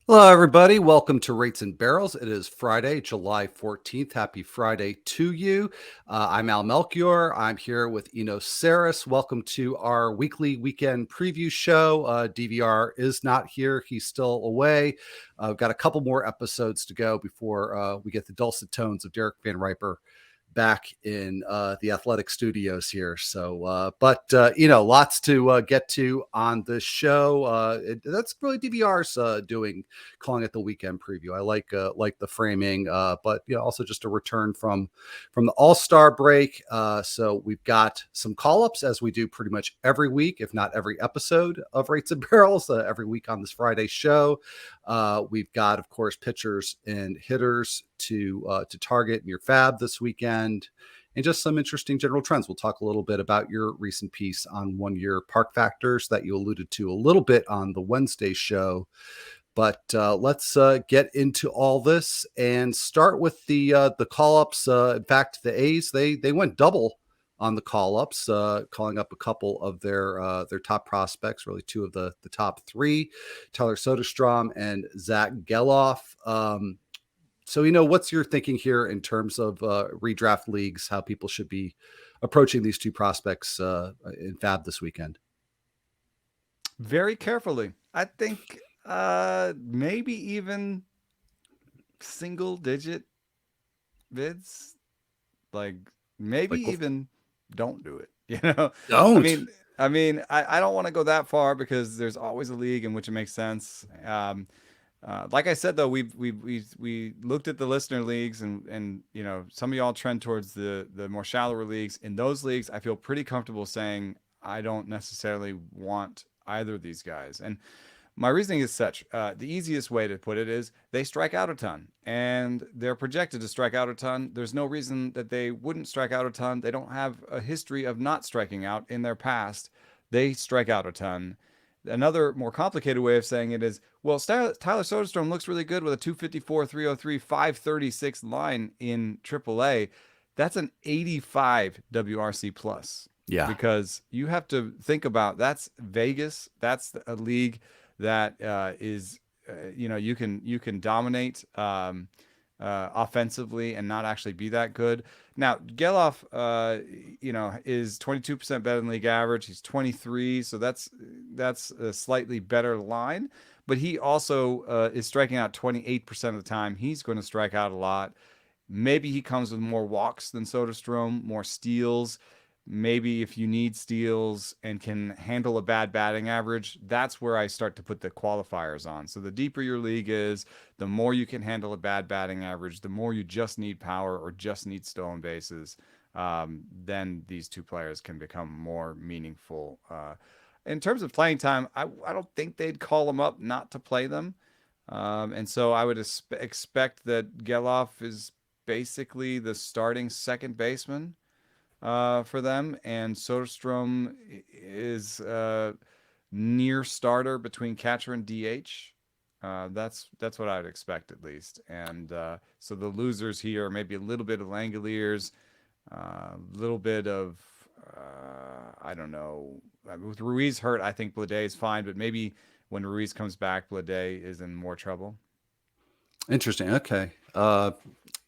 Hello, everybody. Welcome to Rates and Barrels. It is Friday, July 14th. Happy Friday to you. I'm Al Melchior. I'm here with Enos Saris. Welcome to our weekly weekend preview show. DVR is not here. He's still away. We've got a couple more episodes to go before we get the dulcet tones of Derek Van Riper back in the athletic studios here. So, lots to get to on this show. That's really DVR's doing, calling it the weekend preview. I like the framing, but also just a return from the All-Star break. So we've got some call-ups as we do pretty much every week, if not every episode of Rates and Barrels, every week on this Friday show. We've got, of course, pitchers and hitters to target in your fab this weekend, and just some interesting general trends. We'll talk a little bit about your recent piece on one-year park factors that you alluded to a little bit on the Wednesday show. But let's get into all this and start with the call-ups. In fact, the A's they went double on the call-ups, calling up a couple of their top prospects, really two of the top three, Tyler Soderstrom and Zack Gelof. So, what's your thinking here in terms of redraft leagues, how people should be approaching these two prospects in fab this weekend? Very carefully. I think maybe even single digit bids. Like maybe Like, even don't do it. You know? I don't. mean I don't want to go that far because there's always a league in which it makes sense. Like I said though, we looked at the listener leagues and some of y'all trend towards the more shallower leagues. In those leagues, I feel pretty comfortable saying I don't necessarily want either of these guys. And my reasoning is such. The easiest way to put it is they strike out a ton, and they're projected to strike out a ton. There's no reason that they wouldn't strike out a ton. They don't have a history of not striking out in their past. They strike out a ton. Another more complicated way of saying it is, well, Tyler Soderstrom looks really good with a 254, 303, 536 line in AAA. That's an 85 WRC plus. Yeah. Because you have to think about that's Vegas. That's a league that is you can dominate offensively and not actually be that good. Now Gelof is 22% better than league average. He's 23, so that's a slightly better line, but he also is striking out 28% of the time. He's going to strike out a lot. Maybe he comes with more walks than Soderstrom, more steals. Maybe if you need steals and can handle a bad batting average, that's where I start to put the qualifiers on. So the deeper your league is, the more you can handle a bad batting average, the more you just need power or just need stolen bases, then these two players can become more meaningful. In terms of playing time, I don't think they'd call them up not to play them. And so I would expect that Gelof is basically the starting second baseman for them, and Soderstrom is near starter between catcher and DH. That's what I'd expect at least. And so the losers here are maybe a little bit of Langoliers, a little bit of I don't know. With Ruiz hurt, I think Blade is fine, but maybe when Ruiz comes back, Blade is in more trouble. Interesting. Okay.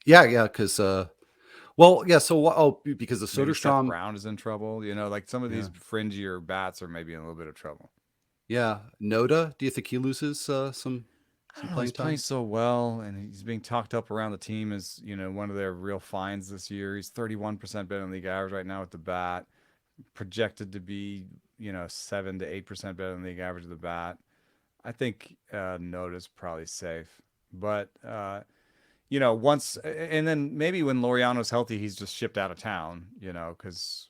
Yeah. Because well, yeah. So, because the Maybe Seth Soderstrom, Brown is in trouble. Like some of yeah, these fringier bats are maybe in a little bit of trouble. yeah. Noda, do you think he loses some I don't know. playing He's playing time? so well, and he's being talked up around the team as one of their real finds this year. He's 31% better than league average right now with the bat, projected to be 7 to 8% better than league average of the bat. I think Noda's probably safe, but once and then maybe when Laureano's healthy, he's just shipped out of town. Because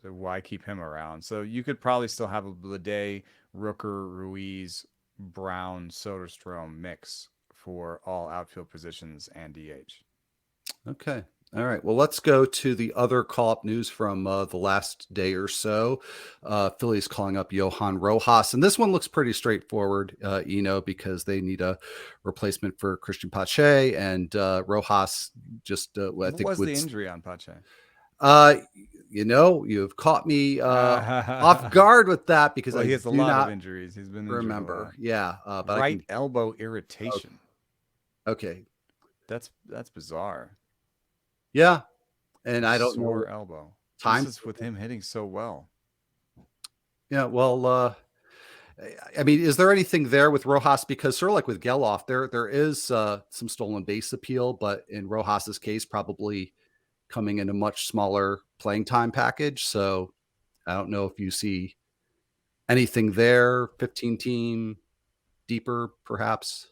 why keep him around? So you could probably still have a Blade, Rooker, Ruiz, Brown, Soderstrom mix for all outfield positions and DH. Okay. All right. Well, let's go to the other call-up news from the last day or so. Phillies calling up Johan Rojas, and this one looks pretty straightforward, because they need a replacement for Christian Pache, and Rojas just, I What think, was would. the injury on Pache? Uh, you've caught me off guard with that because well, I he has a do lot of not injuries. He's been injured a remember. lot. Yeah, but I Right can. elbow irritation. Okay, That's bizarre. yeah, and I don't know Sore elbow. This time. is with him hitting so well. Yeah, well, I mean, is there anything there with Rojas? Because sort of like with Gelof, there is some stolen base appeal, but in Rojas's case, probably coming in a much smaller playing time package. So I don't know if you see anything there. 15 team deeper, perhaps.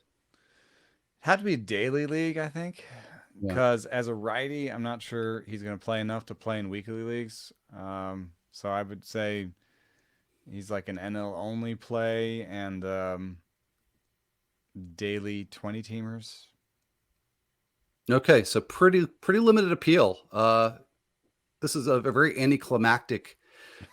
Had to be a daily league, I think, Yeah. because as a righty, I'm not sure he's going to play enough to play in weekly leagues. So I would say he's like an NL only play and daily 20 teamers. Okay, so pretty limited appeal. This is a very anticlimactic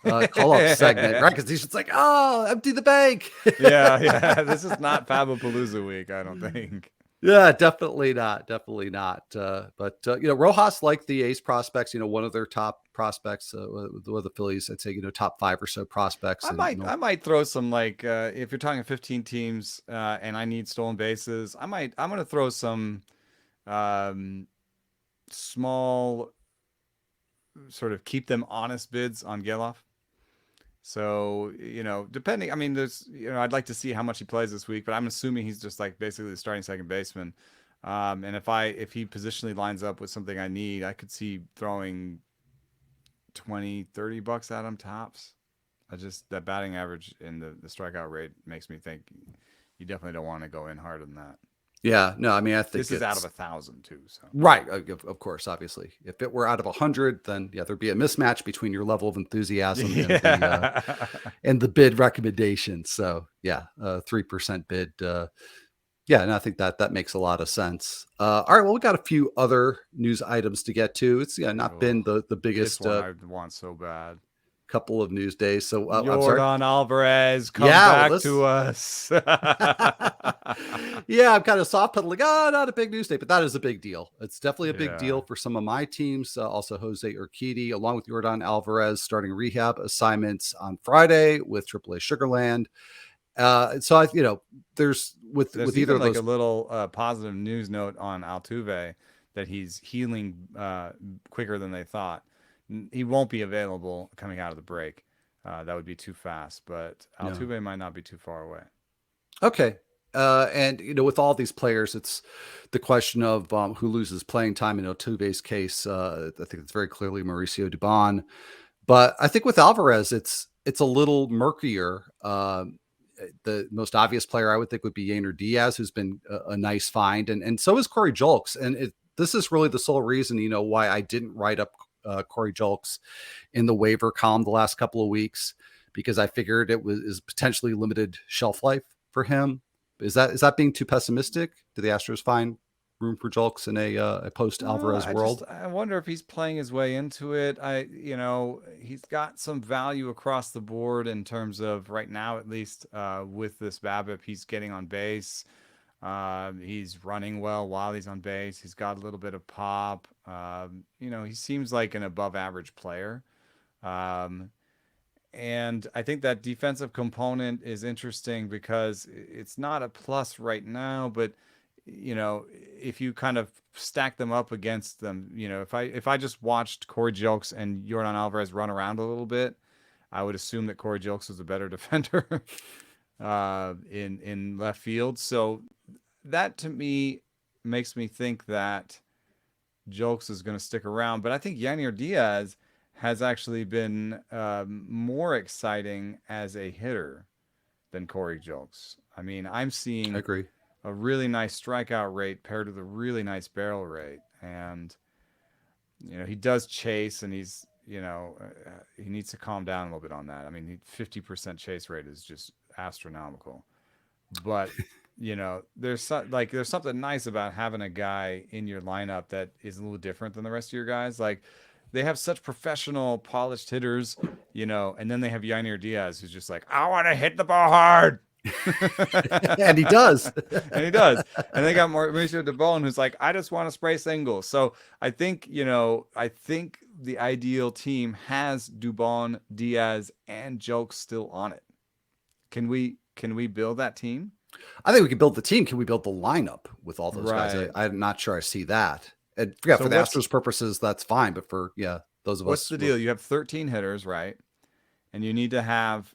call-up segment, right? Because he's just like, oh, empty the bank. yeah. This is not Fabapalooza week, I don't think. Yeah, definitely not. Definitely not. But Rojas, like the ace prospects, one of their top prospects with the Phillies, I'd say, top 5 or so prospects. I might throw some like if you're talking 15 teams and I need stolen bases, I'm gonna throw some um, small sort of keep them honest bids on Gelof. So, depending, I mean, I'd like to see how much he plays this week, but I'm assuming he's just like basically the starting second baseman. And if he positionally lines up with something I need, I could see throwing 20, $30 at him tops. That batting average and the strikeout rate makes me think you definitely don't want to go in hard on that. Yeah, no, I mean, I think this is out of 1,000 too. So right, of course, obviously, if it were out of 100, then yeah, there'd be a mismatch between your level of enthusiasm and the bid recommendation. So yeah, 3% bid. Yeah, and I think that makes a lot of sense. All right, well, we got a few other news items to get to. It's not been the biggest this one I want so bad. Couple of news days. So I'm sorry. Alvarez, come back to us. Yeah, I'm kind of soft pedaling. Not a big news day, but that is a big deal. It's definitely a big deal for some of my teams. Also, Jose Urquidy, along with Jordan Alvarez, starting rehab assignments on Friday with AAA Sugarland. So there's either of those a little positive news note on Altuve that he's healing quicker than they thought. He won't be available coming out of the break. That would be too fast, but Altuve might not be too far away. Okay. And with all these players, it's the question of who loses playing time. In Altuve's case, I think it's very clearly Mauricio Dubon. But I think with Alvarez, it's a little murkier. The most obvious player I would think would be Yainer Diaz, who's been a nice find, and so is Corey Julks. And this is really the sole reason, why I didn't write up Corey Julks in the waiver column the last couple of weeks, because I figured is potentially limited shelf life for him. Is that being too pessimistic? Do the Astros find room for Julks in a post Alvarez world? I wonder if he's playing his way into it. He's got some value across the board in terms of right now, at least with this BABIP, he's getting on base. He's running well while he's on base. He's got a little bit of pop. He seems like an above average player. And I think that defensive component is interesting because it's not a plus right now, but if you kind of stack them up against them, if I just watched Corey Julks and Jordan Alvarez run around a little bit, I would assume that Corey Julks is a better defender in left field. So that to me makes me think that Julks is going to stick around. But I think Yainer Diaz has actually been more exciting as a hitter than Corey Julks. I mean, I'm seeing a really nice strikeout rate paired with a really nice barrel rate. And, he does chase and he's, he needs to calm down a little bit on that. I mean, 50% chase rate is just astronomical. But, there's something nice about having a guy in your lineup that is a little different than the rest of your guys. Like, they have such professional, polished hitters, and then they have Yainer Diaz, who's just like, I want to hit the ball hard. And he does. And he does. And they got Mauricio Dubon, who's like, I just want to spray singles. So I think, the ideal team has Dubon, Diaz, and Jokes still on it. Can we build that team? I think we can build the team. Can we build the lineup with all those guys? Right. I'm not sure I see that. And yeah, So for the Astros purposes, that's fine. But for those of what's us, the deal? You have 13 hitters, right? And you need to have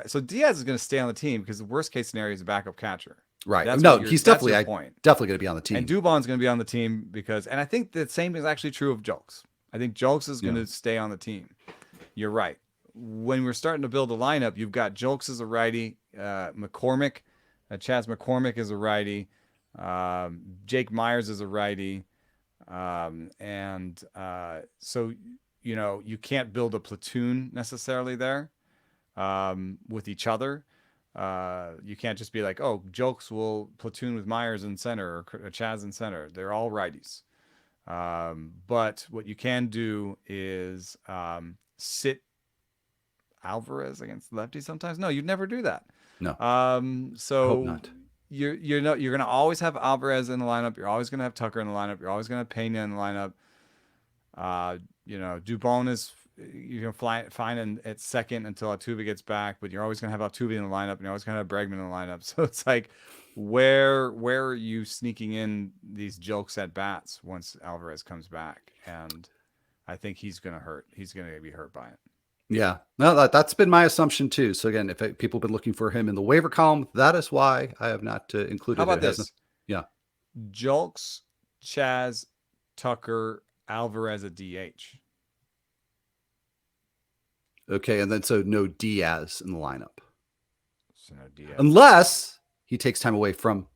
so Diaz is going to stay on the team because the worst case scenario is a backup catcher. right? That's No, what he's that's definitely your point. definitely going to be on the team. And Dubon's going to be on the team because, and I think the same is actually true of Jokes. I think Jokes is going to stay on the team. You're right. When we're starting to build a lineup, you've got Jokes as a righty, McCormick, Chaz McCormick is a righty, Jake Myers is a righty, so you can't build a platoon necessarily there with each other. You can't just be like, oh, Jokes will platoon with Myers in center or Chaz in center. They're all righties. But what you can do is sit Alvarez against lefties sometimes. No, you'd never do that. No. So I hope not. You're going to always have Alvarez in the lineup. You're always going to have Tucker in the lineup. You're always going to have Pena in the lineup. Dubon is you can find at second until Altuve gets back, but you're always going to have Altuve in the lineup, and you're always going to have Bregman in the lineup. So it's like, where are you sneaking in these Jokes at bats once Alvarez comes back? And I think he's going to hurt. He's going to be hurt by it. Yeah, no, that's been my assumption too. So again, if people have been looking for him in the waiver column, that is why I have not included. How about this? Yeah, Jokes, Chaz, Tucker, Alvarez at DH. Okay, and then so no Diaz in the lineup. So no Diaz. Unless he takes time away from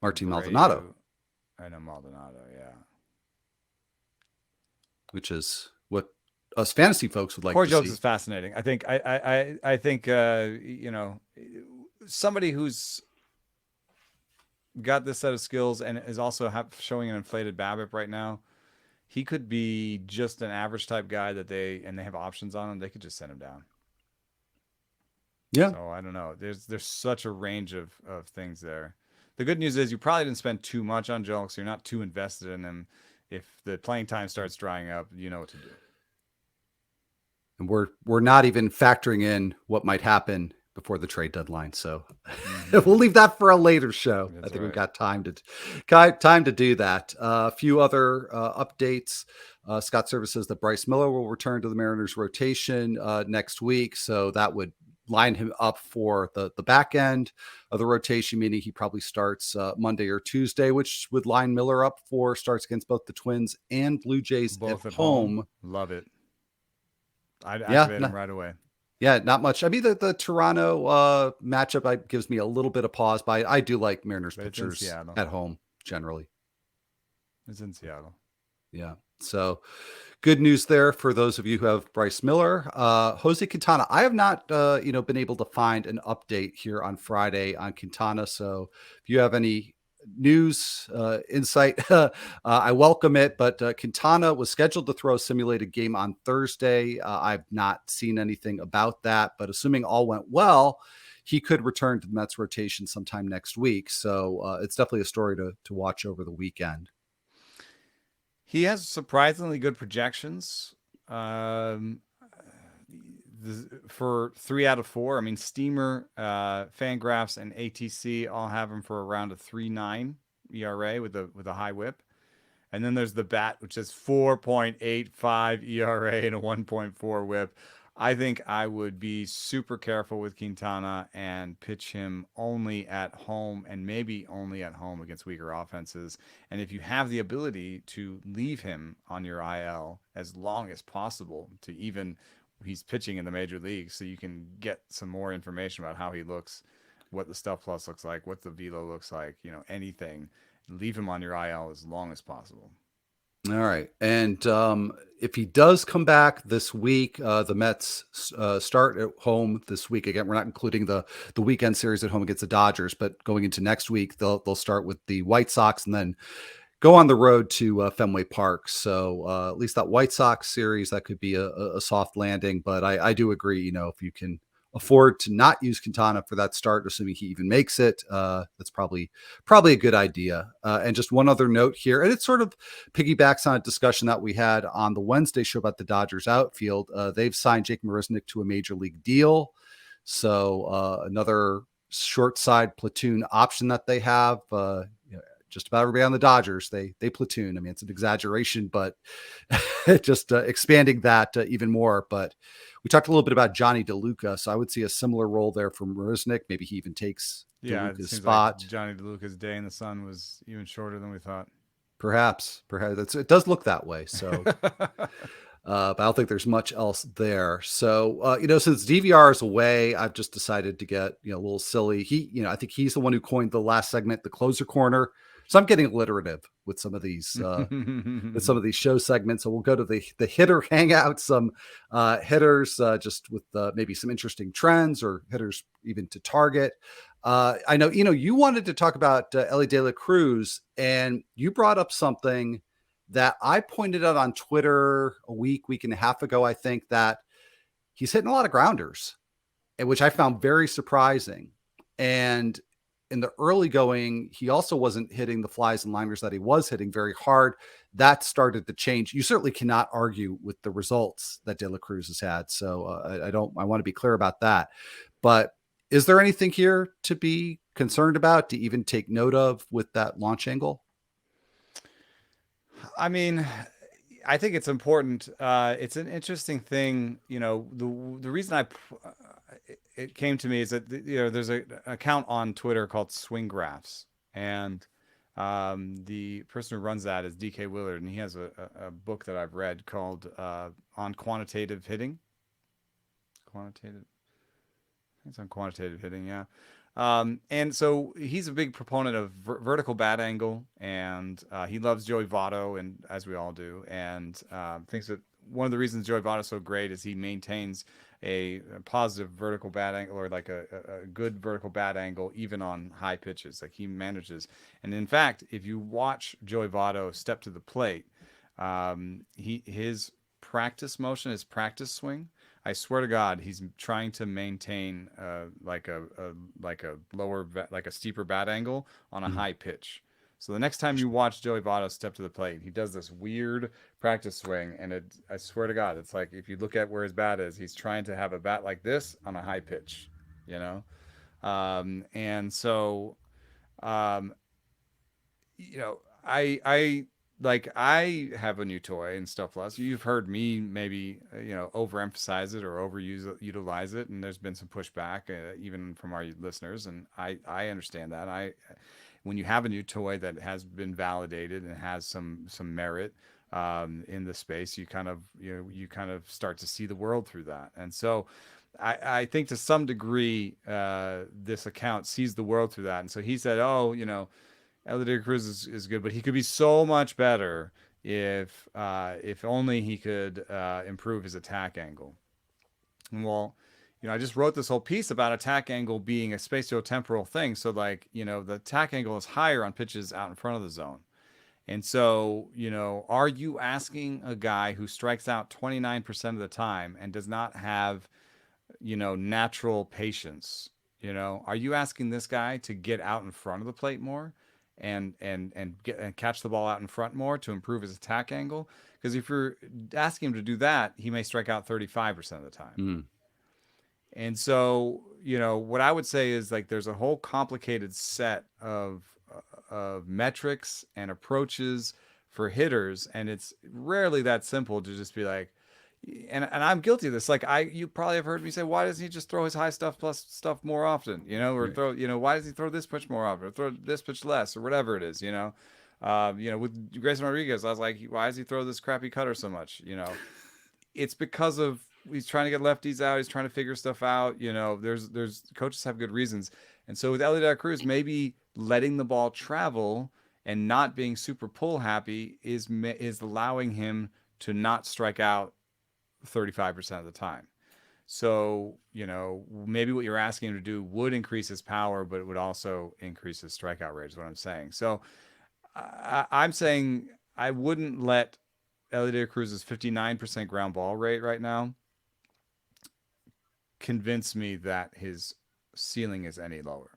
Martin Maldonado. I know Maldonado, yeah. Which is what us fantasy folks would like Poor to Jokes see. is fascinating. I think somebody who's got this set of skills and is also showing an inflated BABIP right now, he could be just an average type guy that they have options on him. They could just send him down. Yeah. So I don't know. There's such a range of things there. The good news is you probably didn't spend too much on Jokes. So you're not too invested in him. If the playing time starts drying up, you know what to do. And we're not even factoring in what might happen before the trade deadline. So we'll leave that for a later show. That's I think right. we've got time to do that. A few other updates. Scott Service says that Bryce Miller will return to the Mariners rotation next week. So that would line him up for the back end of the rotation, meaning he probably starts Monday or Tuesday, which would line Miller up for starts against both the Twins and Blue Jays both at home. Love it. I'd activate him right away. Yeah, not much. I mean, the Toronto matchup gives me a little bit of pause, but I do like Mariners pitchers at home generally. It's in Seattle. Yeah. So good news there for those of you who have Bryce Miller. Jose Quintana, I have not been able to find an update here on Friday on Quintana. So if you have any news, insight, I welcome it. But Quintana was scheduled to throw a simulated game on Thursday. I've not seen anything about that, but assuming all went well, he could return to the Mets rotation sometime next week. So it's definitely a story to watch over the weekend. He has surprisingly good projections for 3 out of 4. I mean, Steamer, Fangraphs, and ATC all have him for around a 3.9 ERA with a high WHIP. And then there's the BAT, which is 4.85 ERA and a 1.4 WHIP. I think I would be super careful with Quintana and pitch him only at home and maybe only at home against weaker offenses. And if you have the ability to leave him on your IL as long as possible to even he's pitching in the major leagues so you can get some more information about how he looks, what the stuff plus looks like, what the velo looks like, anything, leave him on your IL as long as possible. All right. And if he does come back this week, the Mets start at home this week. Again, we're not including the weekend series at home against the Dodgers, but going into next week, they'll start with the White Sox and then go on the road to Fenway Park. So at least that White Sox series, that could be a soft landing. But I do agree, if you can afford to not use Quintana for that start, assuming he even makes it, that's probably a good idea. And just one other note here, and it sort of piggybacks on a discussion that we had on the Wednesday show about the Dodgers outfield. They've signed Jake Marisnick to a major league deal, so another short side platoon option that they have. Just about everybody on the Dodgers, they platoon. I mean, it's an exaggeration, but just expanding that even more. But we talked a little bit about Johnny DeLuca, so I would see a similar role there from Marisnick. Maybe he even takes Yeah, it DeLuca's seems like spot. Johnny DeLuca's day in the sun was even shorter than we thought. Perhaps it does look that way. So, but I don't think there's much else there. So, since DVR is away, I've just decided to get a little silly. I think he's the one who coined the last segment, the closer corner. So I'm getting alliterative with some of these show segments. So we'll go to the hitter hangout, some hitters just with maybe some interesting trends or hitters even to target. I know, you wanted to talk about Elly De La Cruz, and you brought up something that I pointed out on Twitter a week and a half ago, I think, that he's hitting a lot of grounders, which I found very surprising. And in the early going, he also wasn't hitting the flies and liners that he was hitting very hard. That started to change. You certainly cannot argue with the results that De La Cruz has had. So I want to be clear about that. But is there anything here to be concerned about, to even take note of with that launch angle? I mean, I think it's important. It's an interesting thing. The reason it came to me is that there's an account on Twitter called Swing Graphs, and the person who runs that is DK Willard, and he has a book that I've read called On Quantitative Hitting. It's on quantitative hitting, yeah. And so he's a big proponent of vertical bat angle, and he loves Joey Votto, and as we all do, and thinks that one of the reasons Joey Votto is so great is he maintains a positive vertical bat angle, or like a good vertical bat angle, even on high pitches. Like he manages. And in fact, if you watch Joey Votto step to the plate, his practice motion, his practice swing, I swear to God, he's trying to maintain like a lower, like a steeper bat angle on a high pitch. So the next time you watch Joey Votto step to the plate, he does this weird practice swing, and I swear to God, it's like if you look at where his bat is, he's trying to have a bat like this on a high pitch, and so, um, I like I have a new toy and stuff less. You've heard me maybe overemphasize it or utilize it, and there's been some pushback even from our listeners, and I understand that. When you have a new toy that has been validated and has some merit in the space, you kind of start to see the world through that, and so. I think to some degree, this account sees the world through that, and so he said, "Oh, Elly De La Cruz is good, but he could be so much better if only he could improve his attack angle." And well, I just wrote this whole piece about attack angle being a spatiotemporal thing. So like, the attack angle is higher on pitches out in front of the zone. And so, are you asking a guy who strikes out 29% of the time and does not have, natural patience? Are you asking this guy to get out in front of the plate more? And catch the ball out in front more to improve his attack angle? Because if you're asking him to do that, he may strike out 35% of the time. Mm. And so, what I would say is like there's a whole complicated set of metrics and approaches for hitters, and it's rarely that simple to just be like, and I'm guilty of this. Like you probably have heard me say, why doesn't he just throw his high stuff plus stuff more often? Or throw, why does he throw this pitch more often, or throw this pitch less, or whatever it is? With Grayson Rodriguez, I was like, why does he throw this crappy cutter so much? It's because of he's trying to get lefties out. He's trying to figure stuff out. There's coaches have good reasons, and so with Elly De La Cruz, maybe letting the ball travel and not being super pull happy is allowing him to not strike out 35% of the time. So, maybe what you're asking him to do would increase his power, but it would also increase his strikeout rate is what I'm saying. So I'm saying I wouldn't let Elly De La Cruz's 59% ground ball rate right now convince me that his ceiling is any lower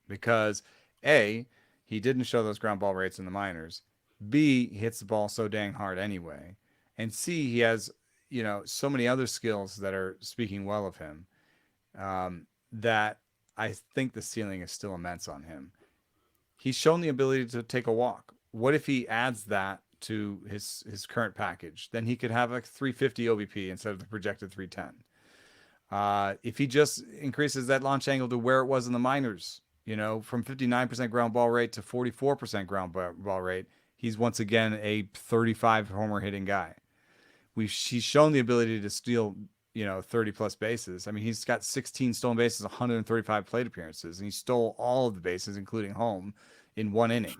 because A, he didn't show those ground ball rates in the minors. B, he hits the ball so dang hard anyway. And C, he has, so many other skills that are speaking well of him, that I think the ceiling is still immense on him. He's shown the ability to take a walk. What if he adds that to his current package? Then he could have a 350 OBP instead of the projected 310. If he just increases that launch angle to where it was in the minors, from 59% ground ball rate to 44% ground ball rate, he's once again a 35 homer hitting guy. He's shown the ability to steal, 30 plus bases. I mean, he's got 16 stolen bases, 135 plate appearances, and he stole all of the bases, including home, in one inning.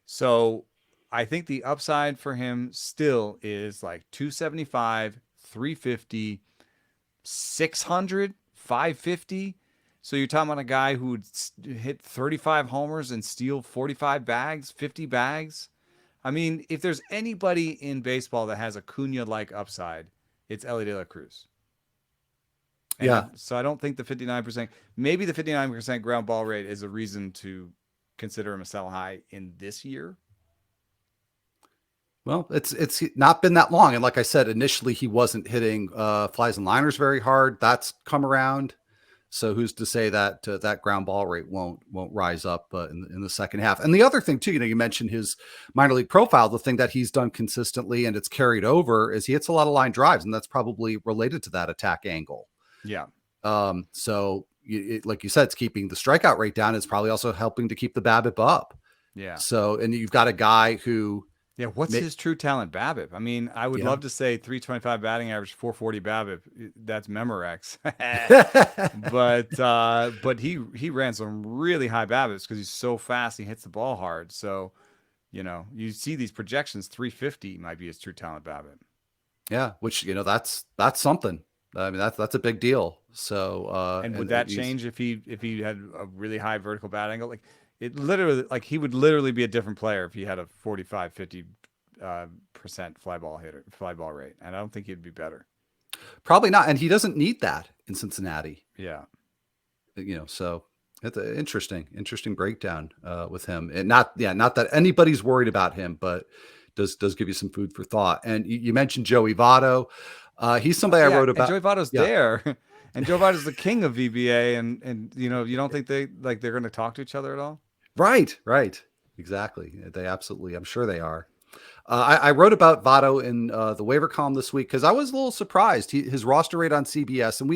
So I think the upside for him still is like 275, 350, 600, 550. So you're talking about a guy who would hit 35 homers and steal 45 bags, 50 bags. I mean, if there's anybody in baseball that has a Cunha-like upside, it's Elly De La Cruz. And so I don't think the 59%, maybe the 59% ground ball rate is a reason to consider him a sell high in this year. Well, it's not been that long. And like I said, initially he wasn't hitting flies and liners very hard. That's come around. So who's to say that that ground ball rate won't rise up in the second half? And the other thing too, you mentioned his minor league profile. The thing that he's done consistently and it's carried over is he hits a lot of line drives, and that's probably related to that attack angle. Yeah. So like you said, it's keeping the strikeout rate down. It's probably also helping to keep the BABIP up. Yeah. So, and you've got a guy who. Yeah, what's his true talent BABIP? I mean, I would love to say 325 batting average, 440 BABIP. That's Memorex. but he ran some really high BABIPs because he's so fast. He hits the ball hard. So, you see these projections. 350 might be his true talent BABIP. Yeah, which that's something. I mean, that's a big deal. So, and would that change if he had a really high vertical bat angle? Like, it literally, like, he would literally be a different player if he had a 45, 50% fly ball rate. And I don't think he'd be better. Probably not. And he doesn't need that in Cincinnati. Yeah. So it's an interesting breakdown with him. And not that anybody's worried about him, but does give you some food for thought. And you mentioned Joey Votto. He's somebody I wrote about. And Joey Votto's there. And Joe Votto's the king of VBA, and you don't think they're going to talk to each other at all? Right. Exactly. They absolutely, I'm sure they are. I wrote about Votto in the waiver column this week because I was a little surprised. His roster rate on CBS, and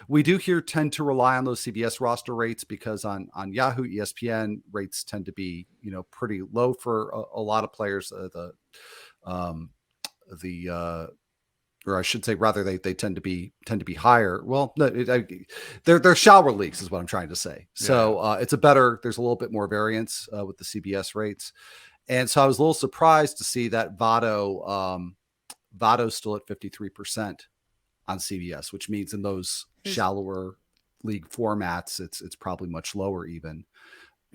we do here tend to rely on those CBS roster rates because on Yahoo, ESPN rates tend to be pretty low for a lot of players. Or I should say, rather, they tend to be higher. Well, they're shallower leagues, is what I'm trying to say. So it's there's a little bit more variance with the CBS rates, and so I was a little surprised to see that Votto's still at 53% on CBS, which means in those shallower league formats, it's probably much lower even.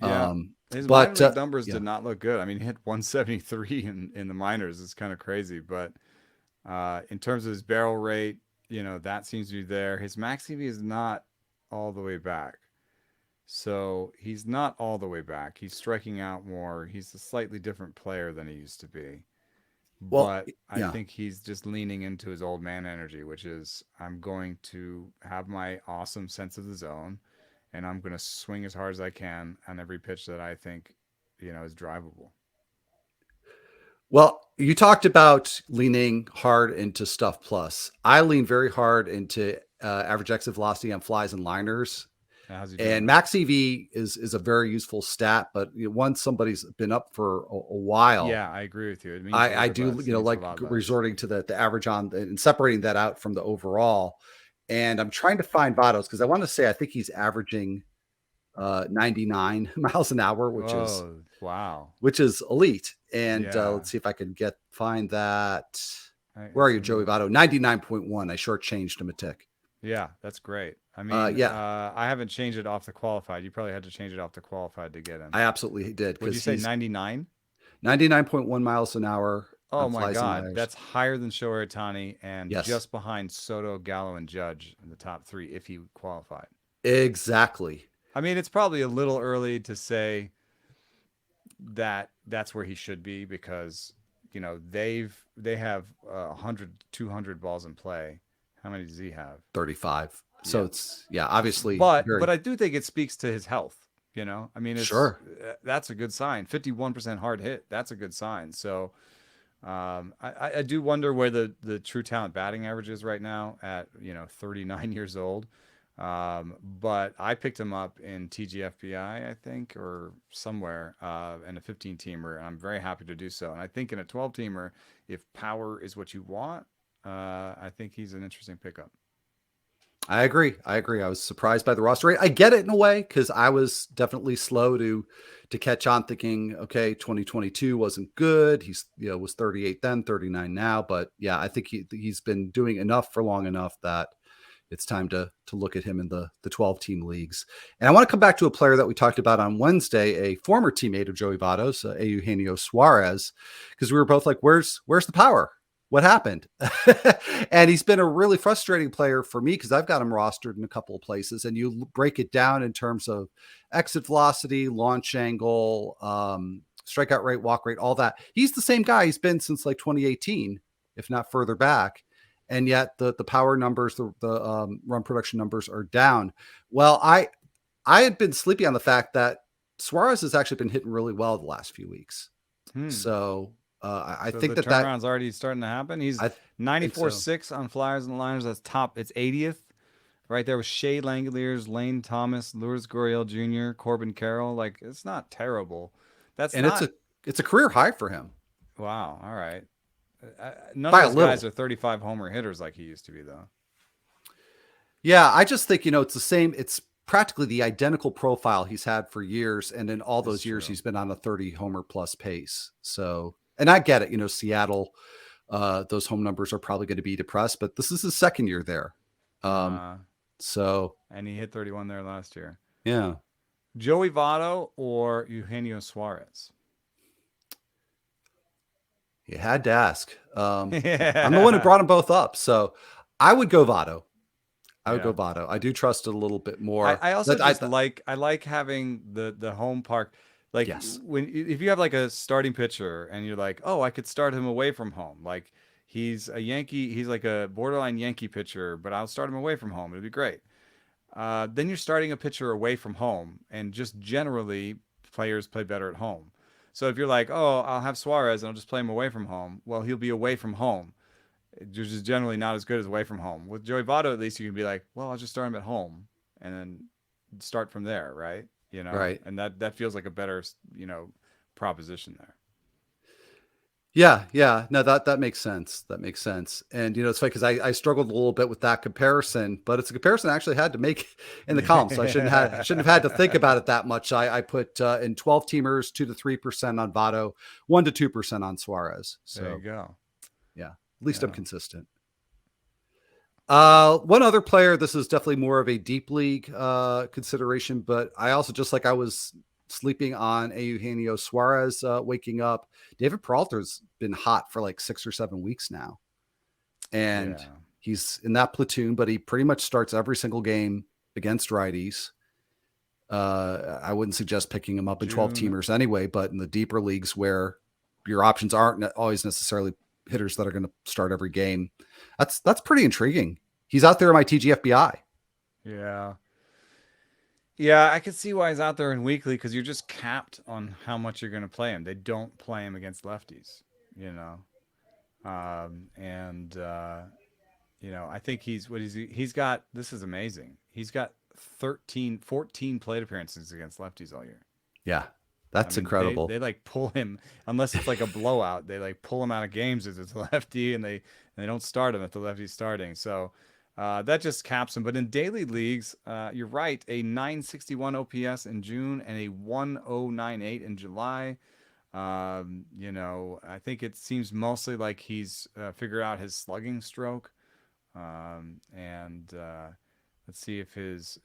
Yeah. His minor league numbers did not look good. I mean, he hit 173 in the minors. It's kind of crazy, but. In terms of his barrel rate, that seems to be there. His max EV is not all the way back. So he's not all the way back. He's striking out more. He's a slightly different player than he used to be. But I think he's just leaning into his old man energy, which is I'm going to have my awesome sense of the zone, and I'm going to swing as hard as I can on every pitch that I think, is drivable. Well, you talked about leaning hard into stuff plus. I lean very hard into average exit velocity on flies and liners. And max EV is a very useful stat, but once somebody's been up for a while. Yeah, I agree with you. It means I do, like resorting to the average on and separating that out from the overall. And I'm trying to find Votto's because I want to say I think he's averaging 99 miles an hour, which is wow, which is elite. And let's see if I can find that. Where are you, Joey Votto? 99.1. I shortchanged him a tick. Yeah, that's great. I mean, I haven't changed it off the qualified. You probably had to change it off the qualified to get him. I absolutely did. Would you say 99? 99.1 miles an hour. Oh on my flies and God, layers. that's higher than Shohei Ohtani and Yes, just behind Soto, Gallo, and Judge in the top three if he qualified. exactly. I mean, it's probably a little early to say that that's where he should be because they have 100 200 balls in play. How many does he have? 35. So Yeah. it's, yeah, obviously But very I do think it speaks to his health. I mean, it's sure. that's a good sign. 51% hard hit. That's a good sign. So I do wonder where the true talent batting average is right now at 39 years old. But I picked him up in TGFBI, I think, or somewhere, in a 15 teamer, and I'm very happy to do so. And I think in a 12 teamer, if power is what you want, I think he's an interesting pickup. I agree. I agree. I was surprised by the roster rate. I get it in a way because I was definitely slow to catch on, thinking, okay, 2022 wasn't good. He's was 38 then, 39 now, but yeah, I think he's been doing enough for long enough that it's time to look at him in the 12 team leagues. And I want to come back to a player that we talked about on Wednesday, a former teammate of Joey Votto's, Eugenio Suarez, because we were both like, where's the power? What happened? And he's been a really frustrating player for me because I've got him rostered in a couple of places, and you break it down in terms of exit velocity, launch angle, strikeout rate, walk rate, all that. He's the same guy he's been since like 2018, if not further back. And yet the power numbers, the run production numbers are down. Well, I had been sleepy on the fact that Suarez has actually been hitting really well the last few weeks. Hmm. So I So think the that turnaround's already starting to happen. He's I think so. 94.6 on flyers and liners. That's top. It's 80th. Right there with Shea Langoliers, Lane Thomas, Lourdes Gurriel Jr., Corbin Carroll. Like, it's not terrible. That's And it's not. a career high for him Wow. All right. None of by a those guys little. are 35 homer hitters like he used to be, though. Yeah, I just think it's the same. It's practically the identical profile he's had for years, and in all It's those years true. he's been on a 30 homer plus pace. So, and I get it. Seattle, those home numbers are probably going to be depressed, but this is his second year there. Um, Uh, so and he hit 31 there last year. yeah, Joey Votto or Eugenio Suarez? you had to ask. I'm the one who Yeah. brought them both up, so I would go Votto. I would go Yeah. Votto. I do trust it a little bit I, more. I also That I just like having the home park. Like yes, when if you have like a starting pitcher and you're like, oh, I could start him away from home. Like he's a Yankee, he's like a borderline Yankee pitcher, but I'll start him away from home. It'd be great. Then you're starting a pitcher away from home, and just generally players play better at home. So if you're like, oh, I'll have Suarez and I'll just play him away from home, well, he'll be away from home, which is generally not as good as away from home. With Joey Votto, at least you can be like, well, I'll just start him at home and then start from there, right? right. And that feels like a better, proposition there. Yeah, yeah. No, that makes sense. That makes sense. And it's funny because I struggled a little bit with that comparison, but it's a comparison I actually had to make in the column, so I shouldn't have had to think about it that much. I put in 12 teamers 2 to 3% on Votto, 1 to 2% on Suarez. There you So go. yeah, at least I'm Yeah. consistent. One other player, this is definitely more of a deep league consideration, but I also, just like I was sleeping on a Eugenio Suarez waking up, David Peralta's been hot for like 6 or 7 weeks now. And Yeah. he's in that platoon, but he pretty much starts every single game against righties. I wouldn't suggest picking him up in 12 June. teamers anyway, but in the deeper leagues where your options aren't always necessarily hitters that are going to start every game, that's pretty intriguing. He's out there in my TGFBI. Yeah. Yeah, I could see why he's out there in weekly because you're just capped on how much you're going to play him. They don't play him against lefties, you know. And I think he's got, this is amazing. He's got 14 plate appearances against lefties all year. Yeah, I that's mean, they incredible. they like pull him unless it's like a blowout. They like pull him out of games as it's a lefty, and they don't start him if the lefty's starting. So that just caps him. But in daily leagues, you're right. A 961 OPS in June and a 1098 in July. I think it seems mostly like he's figured out his slugging stroke. And let's see if his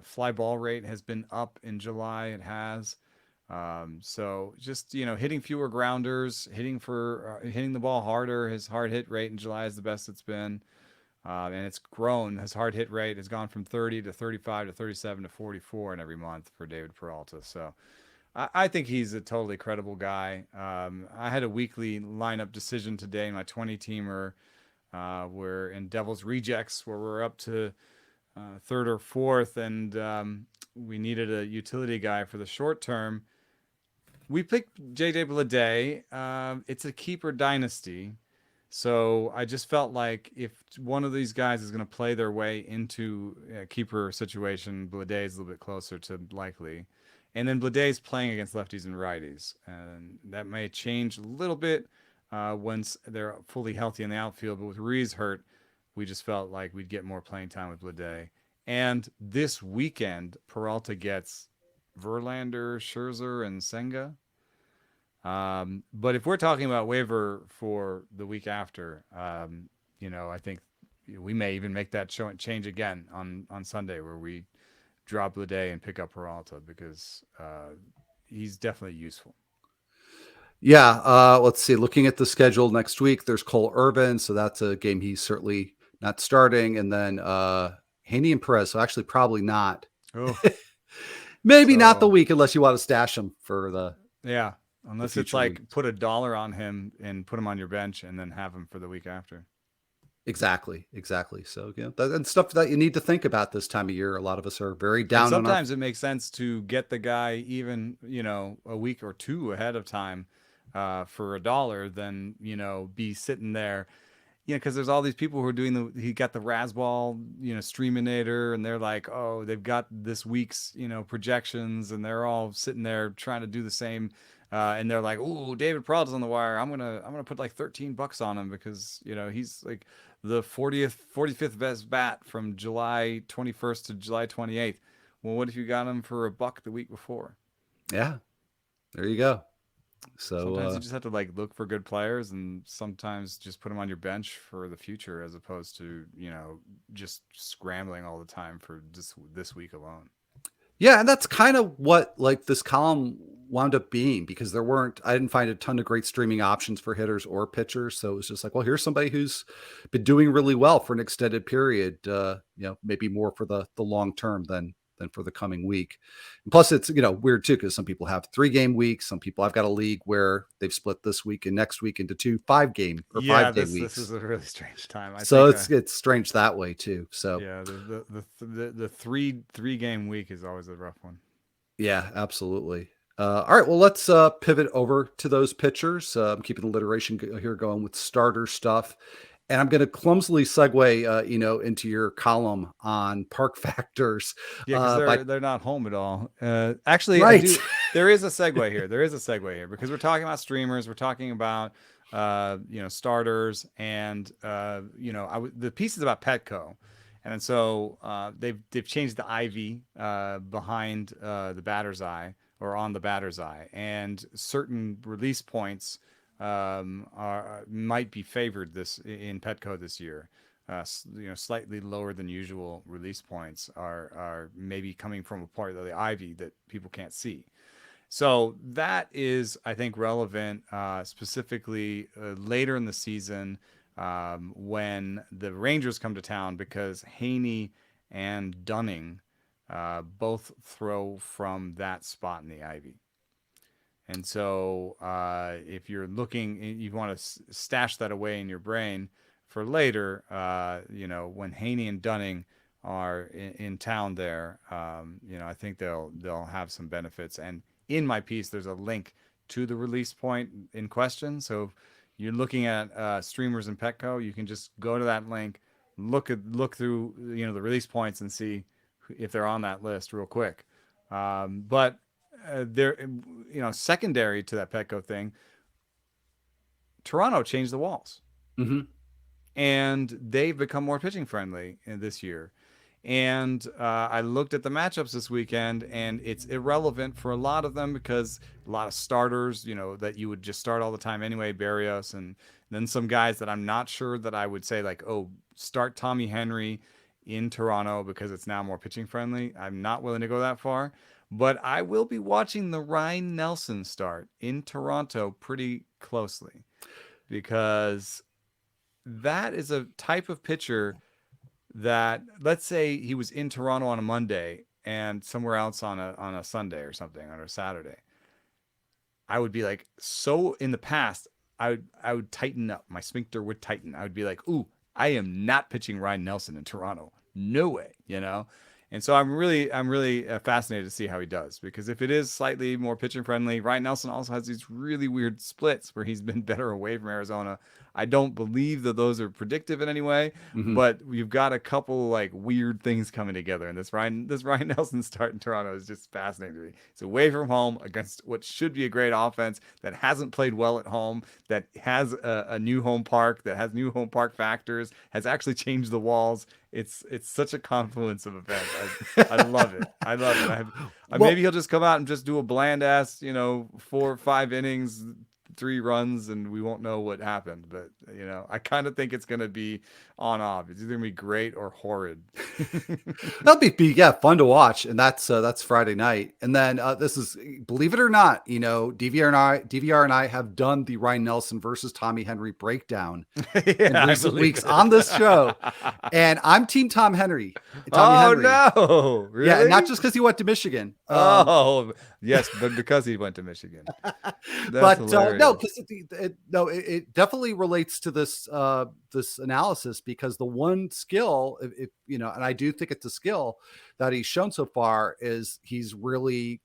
fly ball rate has been up in July. It has. So just hitting fewer grounders, hitting the ball harder. His hard hit rate in July is the best it's been, and it's grown. His hard hit rate has gone from 30 to 35 to 37 to 44 in every month for David Peralta. So I think he's a totally credible guy. I had a weekly lineup decision today in my 20-teamer. We're in Devil's Rejects, where we're up to third or fourth, and we needed a utility guy for the short term. We picked JJ Bleday. It's a keeper dynasty. So I just felt like if one of these guys is going to play their way into a keeper situation, Bleday is a little bit closer to likely. And then Bleday is playing against lefties and righties. And that may change a little bit once they're fully healthy in the outfield. But with Ruiz hurt, we just felt like we'd get more playing time with Bleday. And this weekend, Peralta gets Verlander, Scherzer, and Senga. But if we're talking about waiver for the week after, I think we may even make that change again on Sunday, where we drop Bleday and pick up Peralta, because he's definitely useful. Yeah, let's see. Looking at the schedule next week, there's Cole Irvin, so that's a game he's certainly not starting, and then Haney and Perez. So actually, probably not. Oh, Maybe not the week unless you want to stash him for the unless it's like weeks. Put $1 on him and put him on your bench, and then have him for the week after. Exactly. So and stuff that you need to think about this time of year. A lot of us are very down. And sometimes it makes sense to get the guy even a week or two ahead of time for $1 than be sitting there. Because there's all these people who are doing he got the Razzball, Streaminator, and they're like, oh, they've got this week's, projections, and they're all sitting there trying to do the same. And they're like, oh, David Peralta's on the wire. I'm gonna put like $13 on him because he's like the 45th best bat from July 21st to July 28th. Well, what if you got him for $1 the week before? Yeah, there you go. So sometimes you just have to look for good players, and sometimes just put them on your bench for the future, as opposed to just scrambling all the time for this week alone. Yeah, and that's kind of what this column wound up being, because I didn't find a ton of great streaming options for hitters or pitchers. So it was just like, well, here's somebody who's been doing really well for an extended period, maybe more for the long term than for the coming week. And plus it's, weird too, because some people have 3-game weeks. Some people, I've got a league where they've split this week and next week into 2 5-game or 5-day weeks. This is a really strange time. It's strange that way too. So yeah, the 3-game week is always a rough one. Yeah, absolutely. All right, well, let's pivot over to those pitchers. I'm keeping the alliteration here going with starter stuff. And I'm going to clumsily segue, into your column on park factors. Yeah, because they're not home at all. Actually, right. There is a segue here. Because we're talking about streamers. We're talking about, starters, and the piece is about Petco, and so they've changed the ivy behind the batter's eye, or on the batter's eye, and certain release points might be favored in Petco this year. Slightly lower than usual release points are maybe coming from a part of the ivy that people can't see. So that is, I think, relevant specifically later in the season when the Rangers come to town, because Haney and Dunning both throw from that spot in the ivy. And so if you're looking, you want to stash that away in your brain for later, when Haney and Dunning are in town there, I think they'll have some benefits. And in my piece, there's a link to the release point in question. So if you're looking at streamers in Petco, you can just go to that link, look through the release points and see if they're on that list real quick. But they're secondary to that Petco thing, Toronto changed the walls. Mm-hmm. And they've become more pitching friendly this year. And I looked at the matchups this weekend, and it's irrelevant for a lot of them because a lot of starters, that you would just start all the time anyway, Berrios, and then some guys that I'm not sure that I would say start Tommy Henry in Toronto because it's now more pitching friendly. I'm not willing to go that far. But I will be watching the Ryan Nelson start in Toronto pretty closely because that is a type of pitcher that, let's say he was in Toronto on a Monday and somewhere else on a Sunday or something, on a Saturday. I would be like, so in the past, I would tighten up. My sphincter would tighten. I would be like, ooh, I am not pitching Ryan Nelson in Toronto. No way, you know? And so I'm really fascinated to see how he does, because if it is slightly more pitching friendly, Ryan Nelson also has these really weird splits where he's been better away from Arizona. I don't believe that those are predictive in any way, Hmm. but you've got a couple like weird things coming together, and this Ryan Nelson start in Toronto is just fascinating to me. It's away from home against what should be a great offense that hasn't played well at home, that has a new home park, that has new home park factors, has actually changed the walls. It's such a confluence of events. I love it. I love it. Maybe Well, he'll just come out and just do a bland ass, 4 or 5 innings, 3 runs, and we won't know what happened. But I kind of think it's gonna be on off. It's either gonna be great or horrid. that'll be yeah, fun to watch, and that's Friday night. And then this is, believe it or not, DVR and I have done the Ryan Nelson versus Tommy Henry breakdown in Yeah, I recent believe weeks on this show, it. and I'm Team Tommy Oh Henry. no! Yeah, and not Really? just because he went to Michigan. Oh yes, but because he went to Michigan. That's But no, hilarious. because it definitely relates to this analysis, because the one skill, if and I do think it's a skill that he's shown so far, is he's really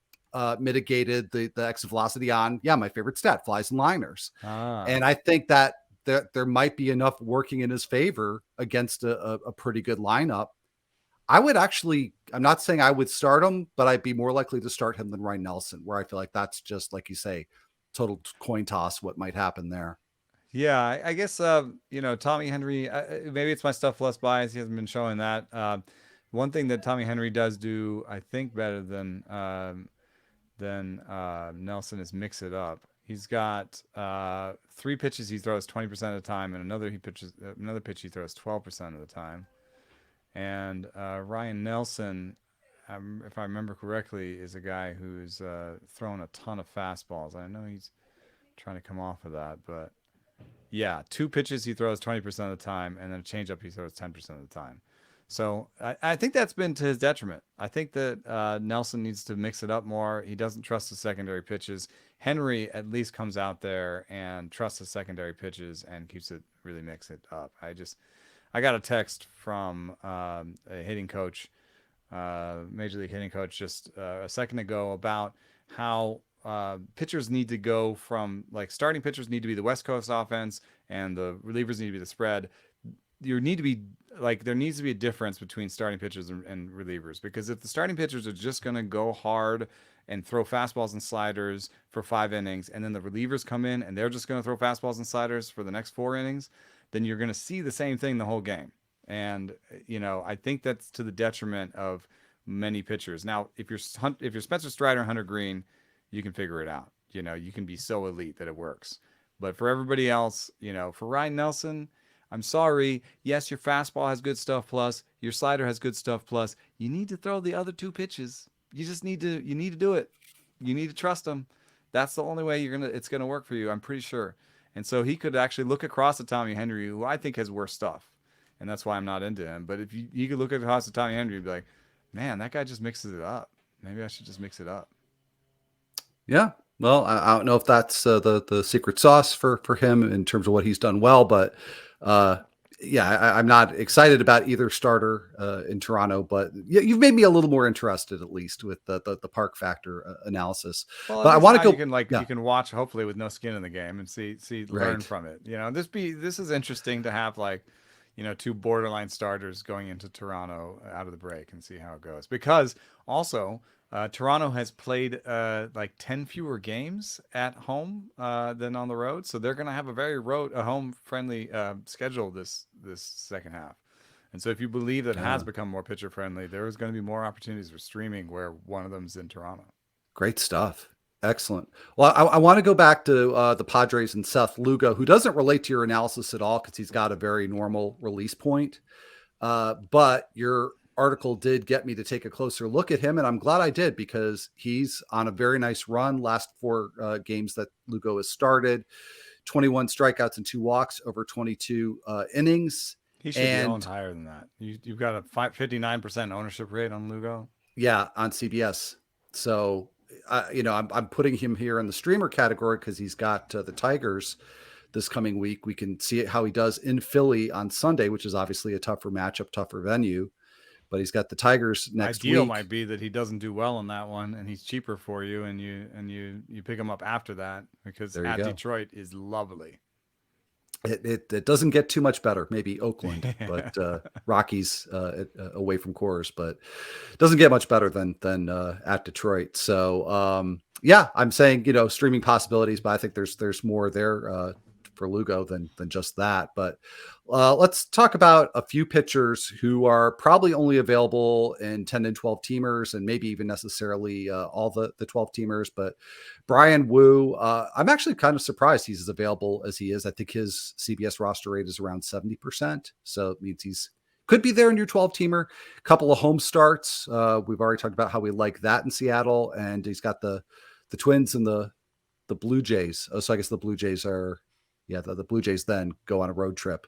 mitigated the exit velocity on, yeah, my favorite stat, flies and liners. Ah. And I think that there might be enough working in his favor against a pretty good lineup. I'm not saying I would start him, but I'd be more likely to start him than Ryan Nelson, where I feel like that's just, like you say, total coin toss what might happen there. Yeah, I guess Tommy Henry. Maybe it's my stuff less bias. He hasn't been showing that. One thing that Tommy Henry does do, I think, better than Nelson is mix it up. He's got 3 pitches he throws 20% of the time, and another pitch he throws 12% of the time. And Ryan Nelson, if I remember correctly, is a guy who's throwing a ton of fastballs. I know he's trying to come off of that, but yeah, 2 pitches he throws 20% of the time, and then a changeup he throws 10% of the time. So I think that's been to his detriment. I think that Nelson needs to mix it up more. He doesn't trust the secondary pitches. Henry at least comes out there and trusts the secondary pitches and keeps it, really mix it up. I got a text from a hitting coach, major league hitting coach, just a second ago about how pitchers need to go from, like, starting pitchers need to be the West Coast offense and the relievers need to be the spread. There needs to be a difference between starting pitchers and relievers, because if the starting pitchers are just going to go hard and throw fastballs and sliders for 5 innings, and then the relievers come in and they're just going to throw fastballs and sliders for the next 4 innings, then you're going to see the same thing the whole game. And I think that's to the detriment of many pitchers. Now, if you're Spencer Strider and Hunter Green, you can figure it out. You can be so elite that it works. But for everybody else, for Ryan Nelson, I'm sorry. Yes, your fastball has good stuff plus, your slider has good stuff plus. You need to throw the other 2 pitches. You need to do it. You need to trust them. That's the only way it's gonna work for you, I'm pretty sure. And so he could actually look across at Tommy Henry, who I think has worse stuff. And that's why I'm not into him. But if you could look across at Tommy Henry and be like, man, that guy just mixes it up. Maybe I should just mix it up. Yeah. Well, I don't know if that's the secret sauce for him in terms of what he's done well, but uh, yeah, I'm not excited about either starter in Toronto. But you've made me a little more interested, at least, with the park factor analysis. Well, But at I least want now to you go. can, like, Yeah, you can watch, hopefully, with no skin in the game and learn right. from it. This is interesting to have, like, 2 borderline starters going into Toronto out of the break and see how it goes. Because also, Toronto has played like 10 fewer games at home than on the road, so they're going to have a home friendly schedule this second half. And so, if you believe that has become more pitcher friendly, there is going to be more opportunities for streaming where one of them is in Toronto. Great stuff. Excellent. Well, I want to go back to the Padres and Seth Lugo, who doesn't relate to your analysis at all because he's got a very normal release point. But your article did get me to take a closer look at him, and I'm glad I did because he's on a very nice run. Last four games that Lugo has started, 21 strikeouts and 2 walks over 22 innings. He should be owned And higher than that. You've got a 59% ownership rate on Lugo. yeah, on CBS. So, I'm putting him here in the streamer category because he's got the Tigers this coming week. We can see how he does in Philly on Sunday, which is obviously a tougher matchup, tougher venue. But he's got the Tigers next Ideal week. might be that he doesn't do well in that one, and he's cheaper for you, and you pick him up after that because There you at go. Detroit is lovely. It doesn't get too much better. Maybe Oakland, but Rockies away from Coors, but doesn't get much better than at Detroit. So yeah, I'm saying streaming possibilities, but I think there's more there for Lugo than just that. But let's talk about a few pitchers who are probably only available in 10 and 12 teamers, and maybe even necessarily all the 12 teamers. But Brian Wu, I'm actually kind of surprised he's as available as he is. I think his CBS roster rate is around 70%. So it means he's could be there in your 12 teamer. Couple of home starts. We've already talked about how we like that in Seattle, and he's got the Twins and the Blue Jays. Oh, so I guess the Blue Jays are, the Blue Jays then go on a road trip.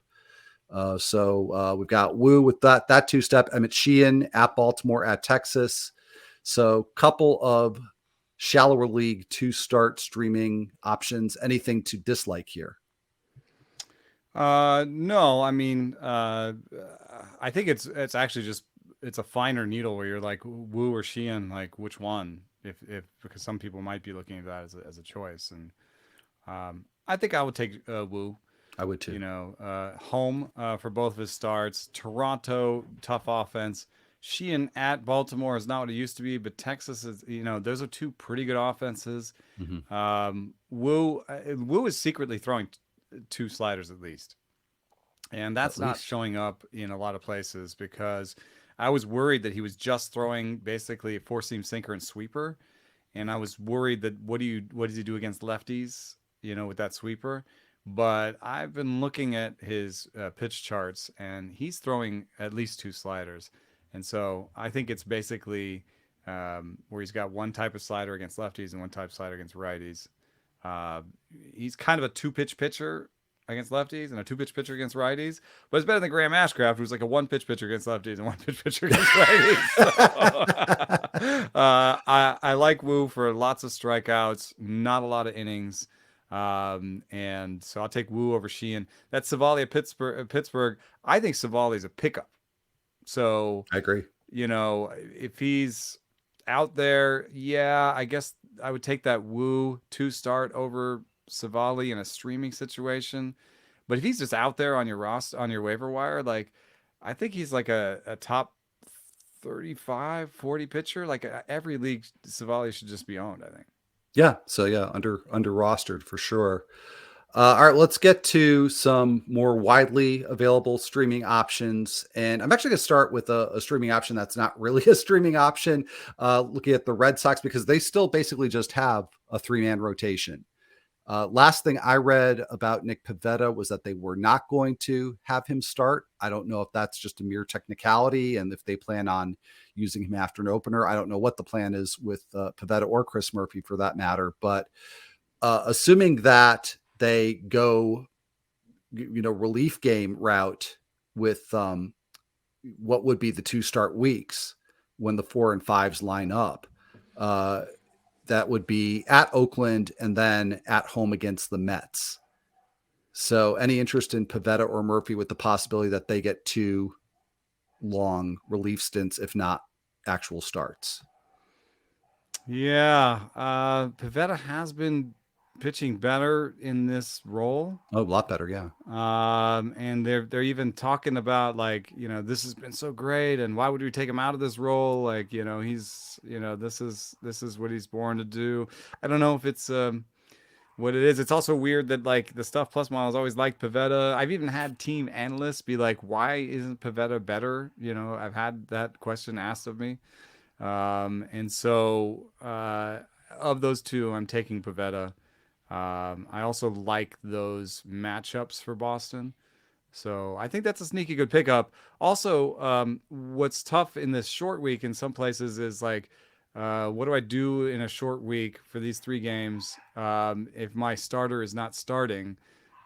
So we've got Wu with that two-step, Emmett Sheehan at Baltimore, at Texas. So couple of shallower league to start streaming options. Anything to dislike here? No, I mean, I think it's actually just it's a finer needle where you're like Wu or Sheehan, like which one? If because some people might be looking at that as a choice, and I think I would take Wu. I would too. Home for both of his starts. Toronto, tough offense. Sheehan at Baltimore is not what it used to be, but Texas is, those are two pretty good offenses. Mm-hmm. Wu is secretly throwing two sliders at least. And that's not showing up in a lot of places because I was worried that he was just throwing basically a four-seam sinker and sweeper. And I was worried that what does he do against lefties, with that sweeper? But I've been looking at his pitch charts, and he's throwing at least two sliders. And so I think it's basically where he's got one type of slider against lefties and one type of slider against righties. He's kind of a two-pitch pitcher against lefties and a two-pitch pitcher against righties, but it's better than Graham Ashcraft, who's like a one-pitch pitcher against lefties and one-pitch pitcher against righties. So, I like Wu for lots of strikeouts, not a lot of innings. And so I'll take Wu over Sheehan. That's Savali at Pittsburgh. I think Savali's a pickup. So I agree. If he's out there, yeah, I guess I would take that Wu to start over Savali in a streaming situation. But if he's just out there on your roster, on your waiver wire, like I think he's like a top 35, 40 pitcher. Like every league, Savali should just be owned, I think. Yeah. So yeah, under rostered for sure. All right, let's get to some more widely available streaming options. And I'm actually going to start with a streaming option that's not really a streaming option, looking at the Red Sox, because they still basically just have a 3-man rotation. Last thing I read about Nick Pivetta was that they were not going to have him start. I don't know if that's just a mere technicality and if they plan on using him after an opener. I don't know what the plan is with Pivetta or Chris Murphy for that matter. But assuming that they go, relief game route with what would be the 2 start weeks when the 4 and 5s line up, that would be at Oakland and then at home against the Mets. So any interest in Pivetta or Murphy with the possibility that they get 2 long relief stints, if not actual starts? Yeah. Pivetta has been pitching better in this role. Oh, a lot better. Yeah. And they're even talking about this has been so great, and why would we take him out of this role? He's, this is what he's born to do. I don't know if it's what it is. It's also weird that the Stuff Plus models always liked Pivetta. I've even had team analysts be like, why isn't Pivetta better? I've had that question asked of me. And so of those two, I'm taking Pivetta. I also like those matchups for Boston. So I think that's a sneaky good pickup. Also, what's tough in this short week in some places is like, what do I do in a short week for these 3 games? If my starter is not starting,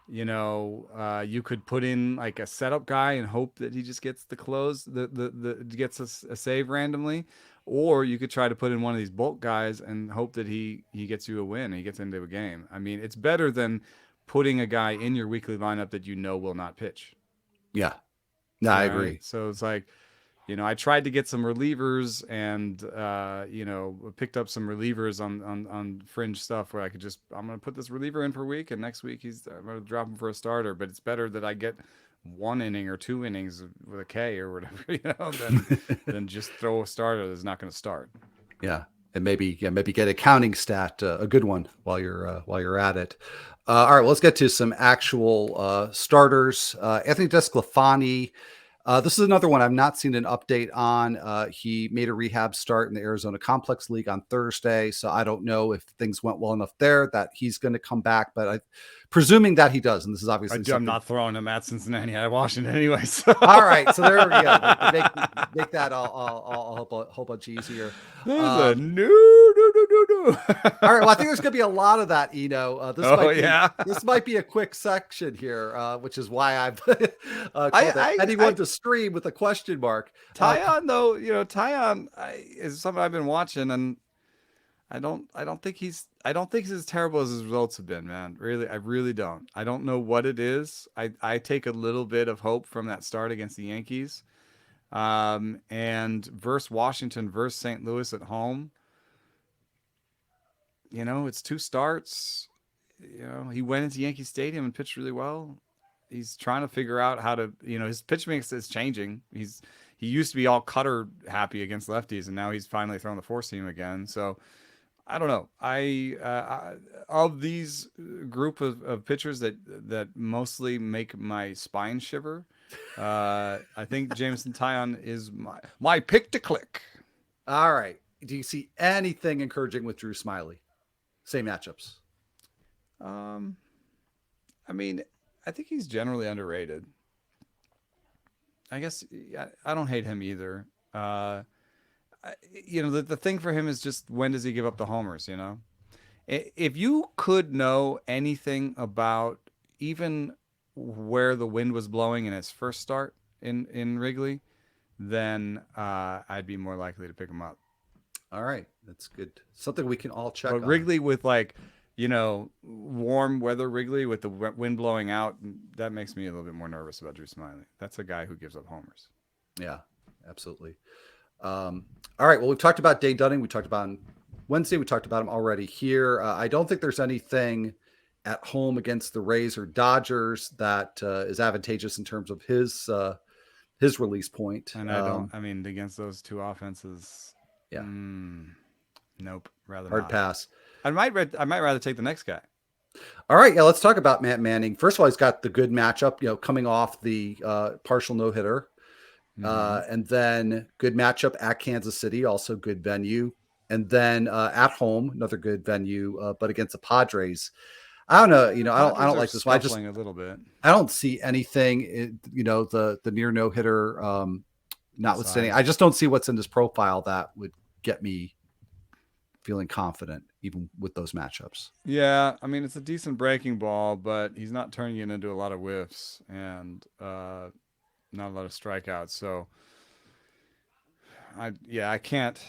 you could put in like a setup guy and hope that he just gets the close, the gets a save randomly, or you could try to put in one of these bulk guys and hope that he gets you a win. He gets into a game. I mean, it's better than putting a guy in your weekly lineup that will not pitch. Yeah. No, All I right, agree. so it's like, I tried to get some relievers and picked up some relievers on fringe stuff where I'm gonna put this reliever in for a week and next week I'm gonna drop him for a starter. But it's better that I get 1 inning or 2 innings with a K or whatever, than just throw a starter that's not gonna start. Yeah. And maybe get a counting stat, a good one while you're at it. All right, well, let's get to some actual starters. Anthony Desclafani. This is another one I've not seen an update on. He made a rehab start in the Arizona Complex League on Thursday, so I don't know if things went well enough there that he's going to come back. But presuming that he does, and this is obviously I'm not throwing him at Cincinnati, at Washington anyway. So. All right, so there we go. Make that all a whole bunch easier. There's a no. All right, well, I think there's going to be a lot of that, this might be a quick section here, which is why I've called anyone to stream with a question mark. Taillon, though, Taillon is something I've been watching, and I don't think he's as terrible as his results have been, man. Really, I really don't. I don't know what it is. I take a little bit of hope from that start against the Yankees, and versus Washington, versus St. Louis at home. It's 2 starts. He went into Yankee Stadium and pitched really well. He's trying to figure out how to, his pitch mix is changing. He used to be all cutter happy against lefties, and now he's finally throwing the 4-seam again. So I don't know. Of these group of pitchers that mostly make my spine shiver, I think Jameson Taillon is my pick to click. All right. Do you see anything encouraging with Drew Smyly? Same matchups. I mean, I think he's generally underrated. I guess I don't hate him either. The thing for him is just, when does he give up the homers? If you could know anything about even where the wind was blowing in his first start in Wrigley, then I'd be more likely to pick him up. All right, that's good. Something we can all check. But Wrigley with warm weather Wrigley with the wind blowing out, that makes me a little bit more nervous about Drew Smyly. That's a guy who gives up homers. Yeah, absolutely. All right, well, we've talked about Dane Dunning. We talked about him Wednesday. We talked about him already here. I don't think there's anything at home against the Rays or Dodgers that is advantageous in terms of his release point. And against those 2 offenses, yeah, nope, rather hard not. Pass. I might rather take the next guy. All right, yeah, let's talk about Matt Manning. First of all, he's got the good matchup, coming off the partial no-hitter. And then good matchup at Kansas City, also good venue. And then at home, another good venue, but against the Padres. I don't know, I don't like this one. A little bit. I don't see anything, the near no-hitter notwithstanding. I just don't see what's in this profile that would get me feeling confident, even with those matchups. Yeah, I mean, it's a decent breaking ball, but he's not turning it into a lot of whiffs and not a lot of strikeouts. So, I can't.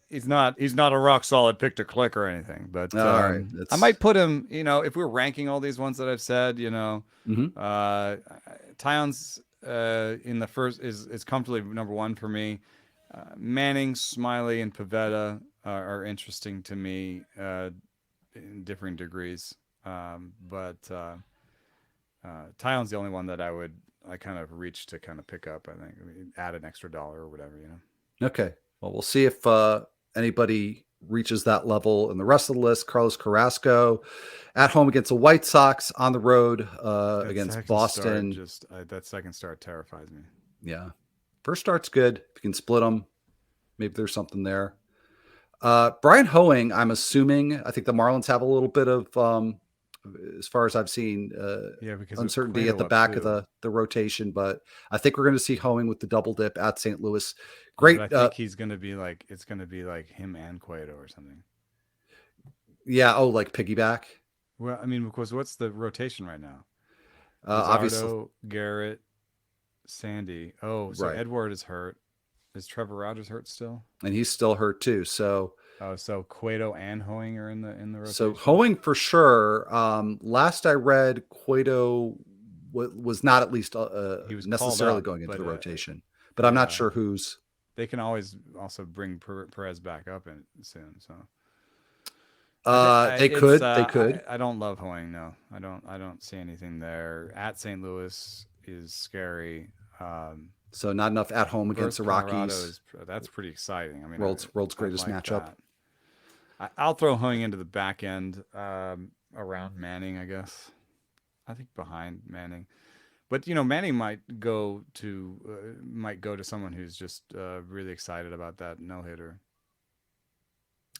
He's not a rock solid pick to click or anything. But all right, I might put him. If we're ranking all these ones that I've said, Taillon's in the first is comfortably number 1 for me. Manning, Smyly, and Pivetta are interesting to me in differing degrees. But Taillon's the only one that I kind of reach to kind of pick up. I think add an extra $1 or whatever, Okay. Well, we'll see if anybody reaches that level in the rest of the list. Carlos Carrasco at home against the White Sox, on the road against Boston. That second start terrifies me. Yeah. First start's good. If you can split them, maybe there's something there. Brian Hoeing, I'm assuming, I think the Marlins have a little bit of as far as I've seen, Yeah, because of uncertainty at Cueto the up back of too. the rotation. But I think we're going to see Hoeing with the double dip at St. Louis. Yeah, but I Great. think he's gonna be like it's gonna be like him and Cueto or something. Yeah. Oh, like piggyback. Well, I mean, because what's the rotation right now? Obviously, Luzardo, Garrett, Sandy. Oh, so right. Edward is hurt. Is Trevor Rogers hurt still? And he's still hurt too. Oh, so Cueto and Hoeing are in the So rotation. Hoeing for sure. Last I read, Cueto was not at least He was called necessarily up, going into but the rotation, but I'm not yeah, sure who's. they can always also bring Perez back up in soon. So I think They it's could. They could. I don't love Hoeing. No, I don't see anything there. At St. Louis is scary. So not enough at home against Versus the Colorado Rockies. is that's pretty exciting. I mean, World's I greatest like matchup. that. I'll throw Hoeing into the back end around Manning, I guess. I think behind Manning, but Manning might go to someone who's just really excited about that no hitter,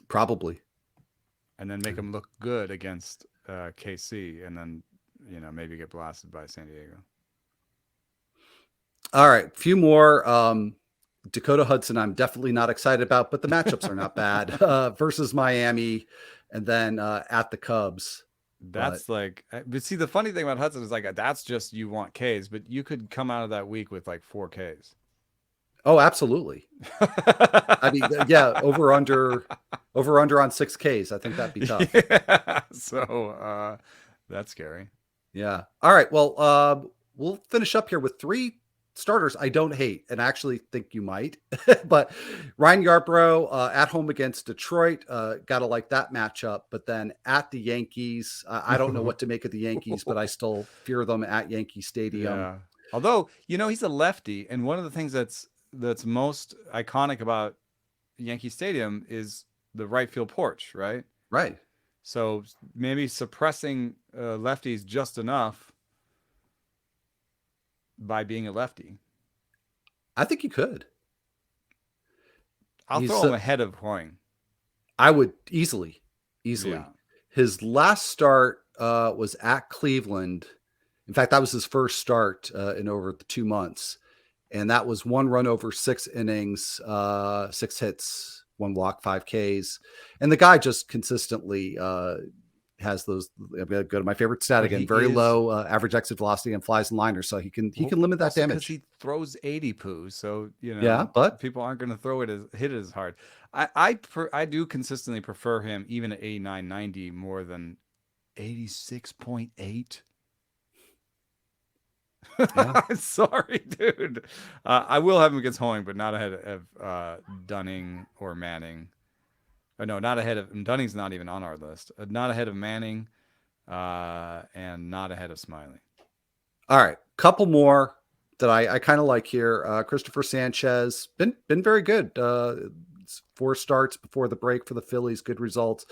Probably. and then make him look good against KC, and then maybe get blasted by San Diego. All right, few more. Dakota Hudson, I'm definitely not excited about, but the matchups are not bad versus Miami, and then at the Cubs. But That's like, but see, the funny thing about Hudson is like that's just you want Ks, but you could come out of that week with like 4 Ks. oh, absolutely. I mean, yeah, over under on 6 Ks. I think that'd be tough. Yeah, so that's scary. Yeah. All right. Well, we'll finish up here with three starters I don't hate, and I actually think you might. But Ryan Yarbrough at home against Detroit, gotta like that matchup. But then at the Yankees, I don't know what to make of the Yankees, but I still fear them at Yankee Stadium. Yeah. Although, he's a lefty, and one of the things that's most iconic about Yankee Stadium is the right field porch, right? Right. So maybe suppressing lefties just enough by being a lefty. I think you could. I'll He's throw him ahead of Hoying. I would easily. Yeah. His last start was at Cleveland. In fact, that was his first start in over the 2 months. And that was 1 run over 6 innings, 6 hits, 1 walk, 5 Ks. And the guy just consistently has those. I'm going to go to my favorite stat But again: he very is low average exit velocity and flies and liners, so he can limit that also because damage. he throws 80 poos, so Yeah, but people aren't going to hit it as hard. I do consistently prefer him even at 89, 90 more than 86.8. yeah, Sorry, dude. I will have him against Hoeing, but not ahead of Dunning or Manning. No, not ahead of Dunning's not even on our list. Not ahead of Manning, and not ahead of Smiley. all right. Couple more that I kind of like here. Christopher Sanchez been very good. 4 starts before the break for the Phillies. Good results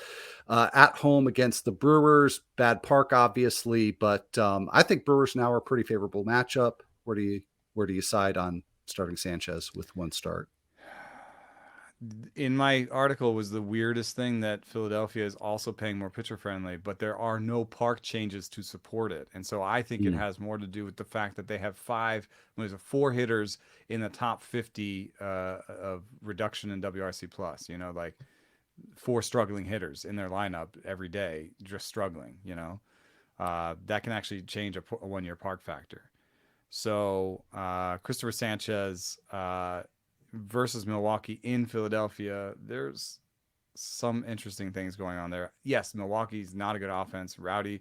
at home against the Brewers. Bad park, obviously, but I think Brewers now are a pretty favorable matchup. Where do you side on starting Sanchez with 1 start? In my article was the weirdest thing that Philadelphia is also paying more pitcher friendly, but there are no park changes to support it. And so I think it has more to do with the fact that they have 4 hitters in the top 50 of reduction in WRC plus, like 4 struggling hitters in their lineup every day, just struggling, that can actually change a 1-year park factor. So Christopher Sanchez, versus Milwaukee in Philadelphia, there's some interesting things going on there. Yes, Milwaukee's not a good offense. Rowdy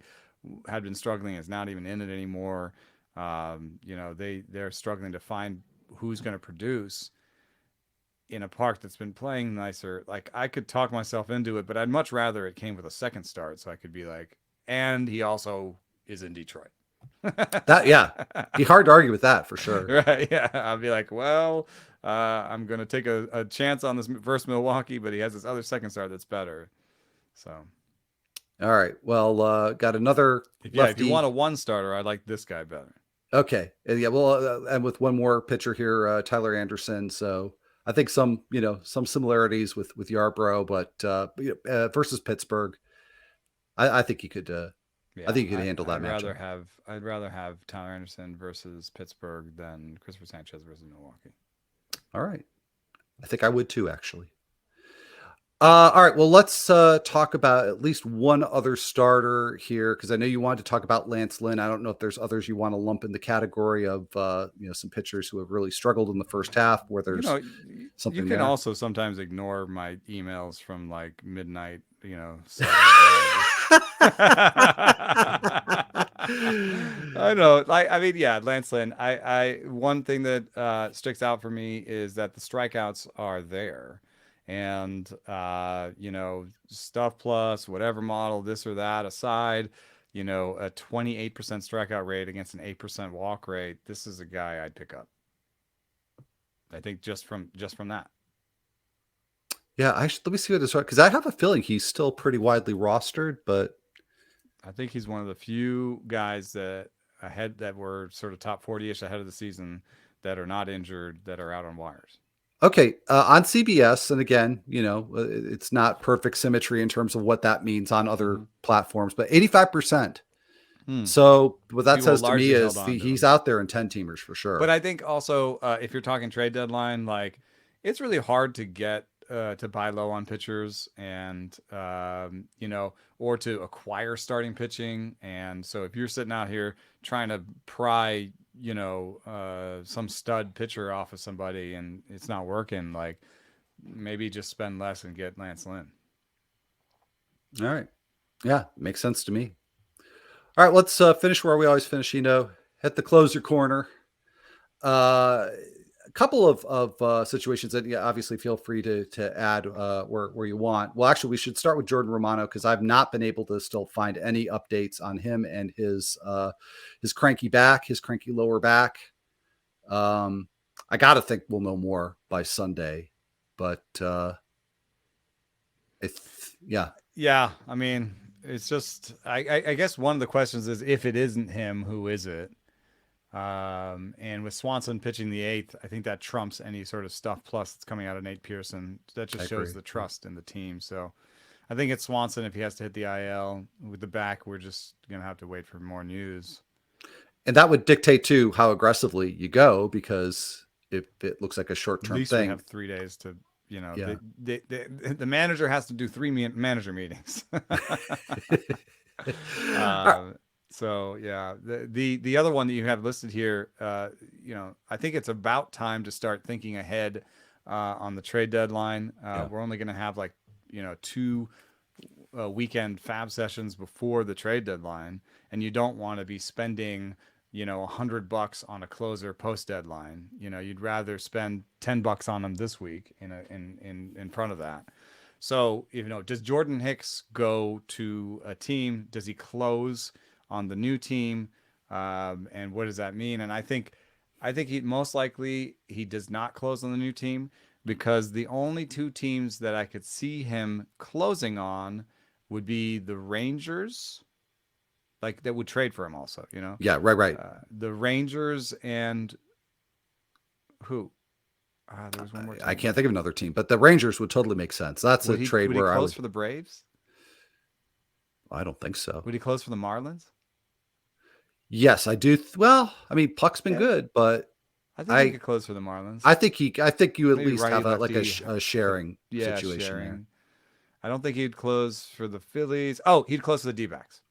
had been struggling, is not even in it anymore. They're struggling to find who's going to produce in a park that's been playing nicer. Like I could talk myself into it, but I'd much rather it came with a second start, so I could be like, and he also is in Detroit. Be hard to argue with that for sure. Right? Yeah, I'll be like, well, I'm gonna take a chance on this versus Milwaukee, but he has this other second start that's better. So, all right, well, got another lefty. If you want a 1 starter, I like this guy better. Okay, yeah, well, and with 1 more pitcher here, Tyler Anderson. So I think some similarities with Yarbrough, but versus Pittsburgh, I think you could I Yeah, think he could handle that matchup. I'd rather have Tyler Anderson versus Pittsburgh than Christopher Sanchez versus Milwaukee. All right. I think I would too, actually. All right. Well, let's talk about at least one other starter here, because I know you wanted to talk about Lance Lynn. I don't know if there's others you want to lump in the category of some pitchers who have really struggled in the first half, where You there's know, you something can there. also sometimes ignore my emails from like midnight, Saturday. I know. I mean, yeah, Lance Lynn. One thing that sticks out for me is that the strikeouts are there. And stuff plus whatever model, this or that aside, a 28% strikeout rate against an 8% walk rate. This is a guy I'd pick up. I think just from that. Yeah, let me see what this, because I have a feeling he's still pretty widely rostered, but I think he's one of the few guys that were sort of top 40-ish ahead of the season that are not injured, that are out on wires. okay. On CBS, and again, it's not perfect symmetry in terms of what that means on other platforms, but 85%. So what that People says to me largely held is on to he's him. out there in 10 teamers for But sure. I think also if you're talking trade deadline, like it's really hard to get to buy low on pitchers and or to acquire starting pitching. And so if you're sitting out here trying to pry some stud pitcher off of somebody and it's not working, like maybe just spend less and get Lance Lynn. All right. Yeah, makes sense to me. All right, let's finish where we always finish. Hit the closer corner. A couple of situations that, yeah, obviously feel free to add where you want. Well, actually, we should start with Jordan Romano, because I've not been able to still find any updates on him and his cranky back, his cranky lower back. I got to think we'll know more by Sunday, but yeah. Yeah, I mean, it's just I guess one of the questions is if it isn't him, who is it? And with Swanson pitching the eighth, I think that trumps any sort of stuff plus that's coming out of Nate Pearson. That just I shows agree. the trust in the team. So I think it's Swanson if he has to hit the IL. With the back, we're just gonna have to wait for more news. And that would dictate too how aggressively you go, because if it looks like a At short-term least we thing, have 3 days to, yeah. the manager has to do three manager meetings. All So yeah, the other one that you have listed here, I think it's about time to start thinking ahead on the trade deadline. Yeah. We're only going to have like two weekend fab sessions before the trade deadline, and you don't want to be spending $100 on a closer post deadline. You'd rather spend $10 on them this week in front of that. So, does Jordan Hicks go to a team? Does he close on the new team? And what does that mean? And I think he most likely he does not close on the new team, because the only two teams that I could see him closing on would be the Rangers, like that would trade for him also, Yeah, right. the Rangers and who? There was one more I team. can't think of another team, but the Rangers would totally make sense. That's a Would he trade would he where I close would. for the Braves? I don't think so. Would he close for the Marlins? Yes, I do. Well, I mean, Puck's been Yeah, good, but I think he I could close for the Marlins. I think you at Maybe least righty have lefty, a but sharing yeah, situation there. sharing. I don't think he'd close for the Phillies. Oh, he'd close for the D-backs.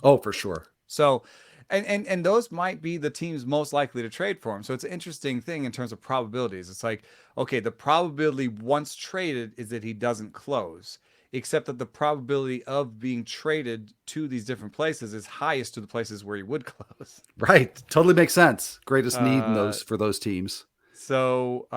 Oh, for sure. So, and those might be the teams most likely to trade for him. So it's an interesting thing in terms of probabilities. It's like, okay, the probability once traded is that he doesn't close, except that the probability of being traded to these different places is highest to the places where he would close. Right. Totally makes sense. Greatest need in Uh, those for those teams. So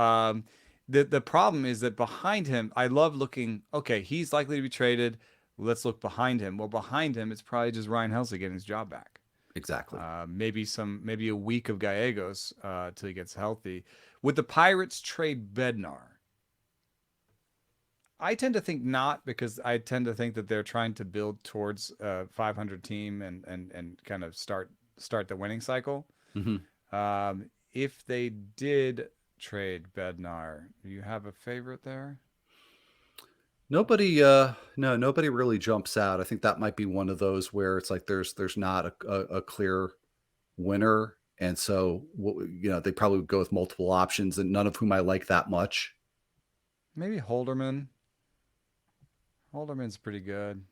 the problem is that behind him, I love looking. Okay, he's likely to be traded. Let's look behind him. Well, behind him, it's probably just Ryan Helsley getting his job back. Exactly. Maybe a week of Gallegos till he gets healthy. Would the Pirates trade Bednar? I tend to think not, because I tend to think that they're trying to build towards a 500 team and kind of start the winning cycle. Mm-hmm. If they did trade Bednar, do you have a favorite there? Nobody, no, nobody really jumps out. I think that might be one of those where it's like there's not a clear winner, and so they probably would go with multiple options, and none of whom I like that much. Maybe Holderman. Holderman's pretty good.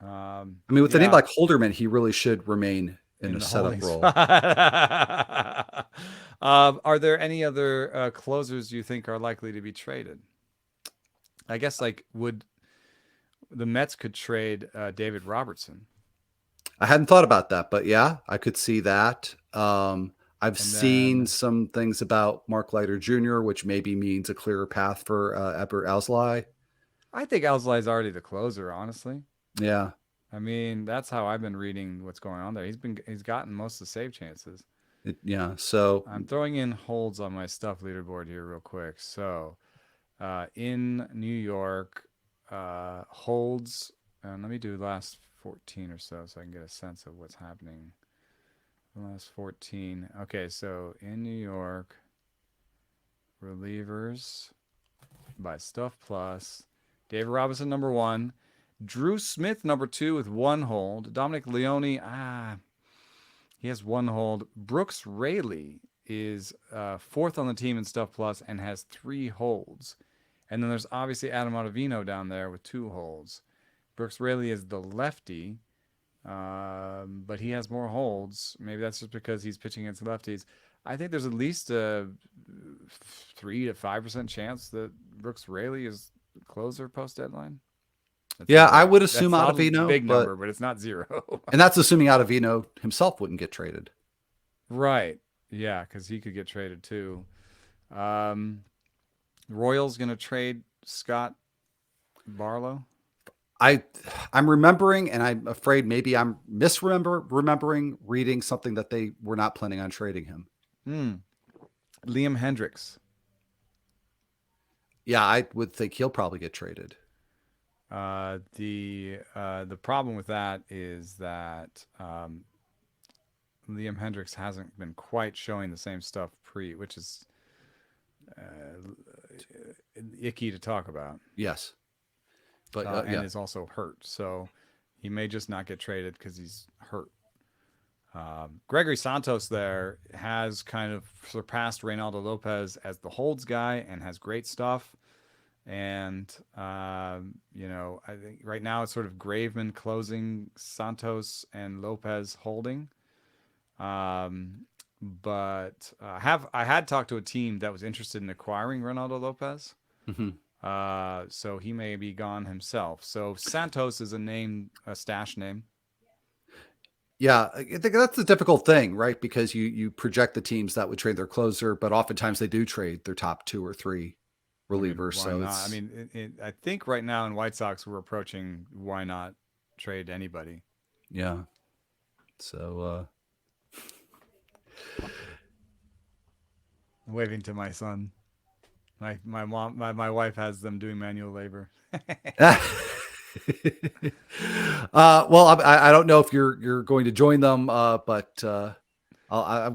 I mean, with a name Yeah, like Holderman, he really should remain in in a the setup holding role. spot. Are there any other closers you think are likely to be traded? I guess like would the Mets could trade David Robertson, I hadn't thought about that, but yeah, I could see that. I've and seen then some things about Mark Leiter Jr., which maybe means a clearer path for Eber Alzolay. I think Alzolay already the closer. Honestly, Yeah, I mean that's how I've been reading what's going on there. He's gotten most of the save chances. yeah. So I'm throwing in holds on my stuff leaderboard here real quick. So in New York, holds, and let me do last 14 or so I can get a sense of what's happening. The last 14. Okay, so in New York, relievers by Stuff Plus, David Robinson number one, Drew Smith number two with one hold, Dominic Leone, he has one hold. Brooks Raley is fourth on the team in Stuff Plus and has three holds. And then there's obviously Adam Ottavino down there with two holds. Brooks Raley is the lefty, but he has more holds. Maybe that's just because he's pitching against lefties. I think there's at least a 3 to 5% chance that Brooks Raley is closer post deadline. yeah, I would assume That's not a Ottavino, big but number, but it's not zero. and that's assuming Ottavino himself wouldn't get traded. Right. Yeah, because he could get traded too. Um, Royals going to trade Scott Barlow. I I'm remembering, and I'm afraid maybe I'm remembering reading something that they were not planning on trading him. Liam Hendricks. Yeah, I would think he'll probably get traded. The problem with that is that Liam Hendricks hasn't been quite showing the same stuff which is icky to talk about. Yes, but And yeah, is also hurt, so he may just not get traded because he's hurt. Gregory Santos there has kind of surpassed Reynaldo Lopez as the holds guy and has great stuff. And, I think right now it's sort of Graveman closing, Santos and Lopez holding. But I had talked to a team that was interested in acquiring Reynaldo Lopez. mhm. So he may be gone himself. So Santos is a stash name. Yeah, I think that's the difficult thing, right? Because you project the teams that would trade their closer, but oftentimes they do trade their top two or three I mean, relievers. why So not? I it's mean, I think right now in White Sox we're approaching why not trade anybody. yeah. So Waving to my son. My mom, my wife has them doing manual labor. well, I don't know if you're going to join them, but I'm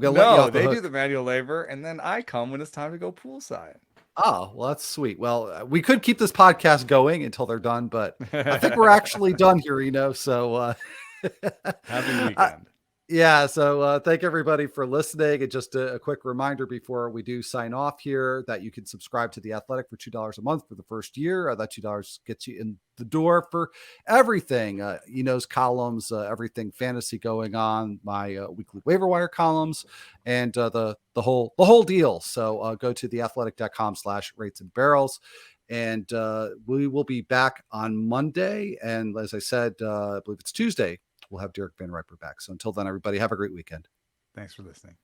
going to let you No, off the they do hook. the manual labor, and then I come when it's time to go poolside. Oh, well, that's sweet. Well, we could keep this podcast going until they're done, but I think we're actually done here, So, Happy I- weekend. yeah. So, thank everybody for listening. And just a quick reminder before we do sign off here that you can subscribe to The Athletic for $2 a month for the first year. That $2 gets you in the door for everything. Eno's columns, everything fantasy going on, my weekly waiver wire columns, and the whole deal. So go to theathletic.com/rates and barrels. And we will be back on Monday. And as I said, I believe it's Tuesday, we'll have Derek Van Riper back. So until then, everybody, have a great weekend. Thanks for listening.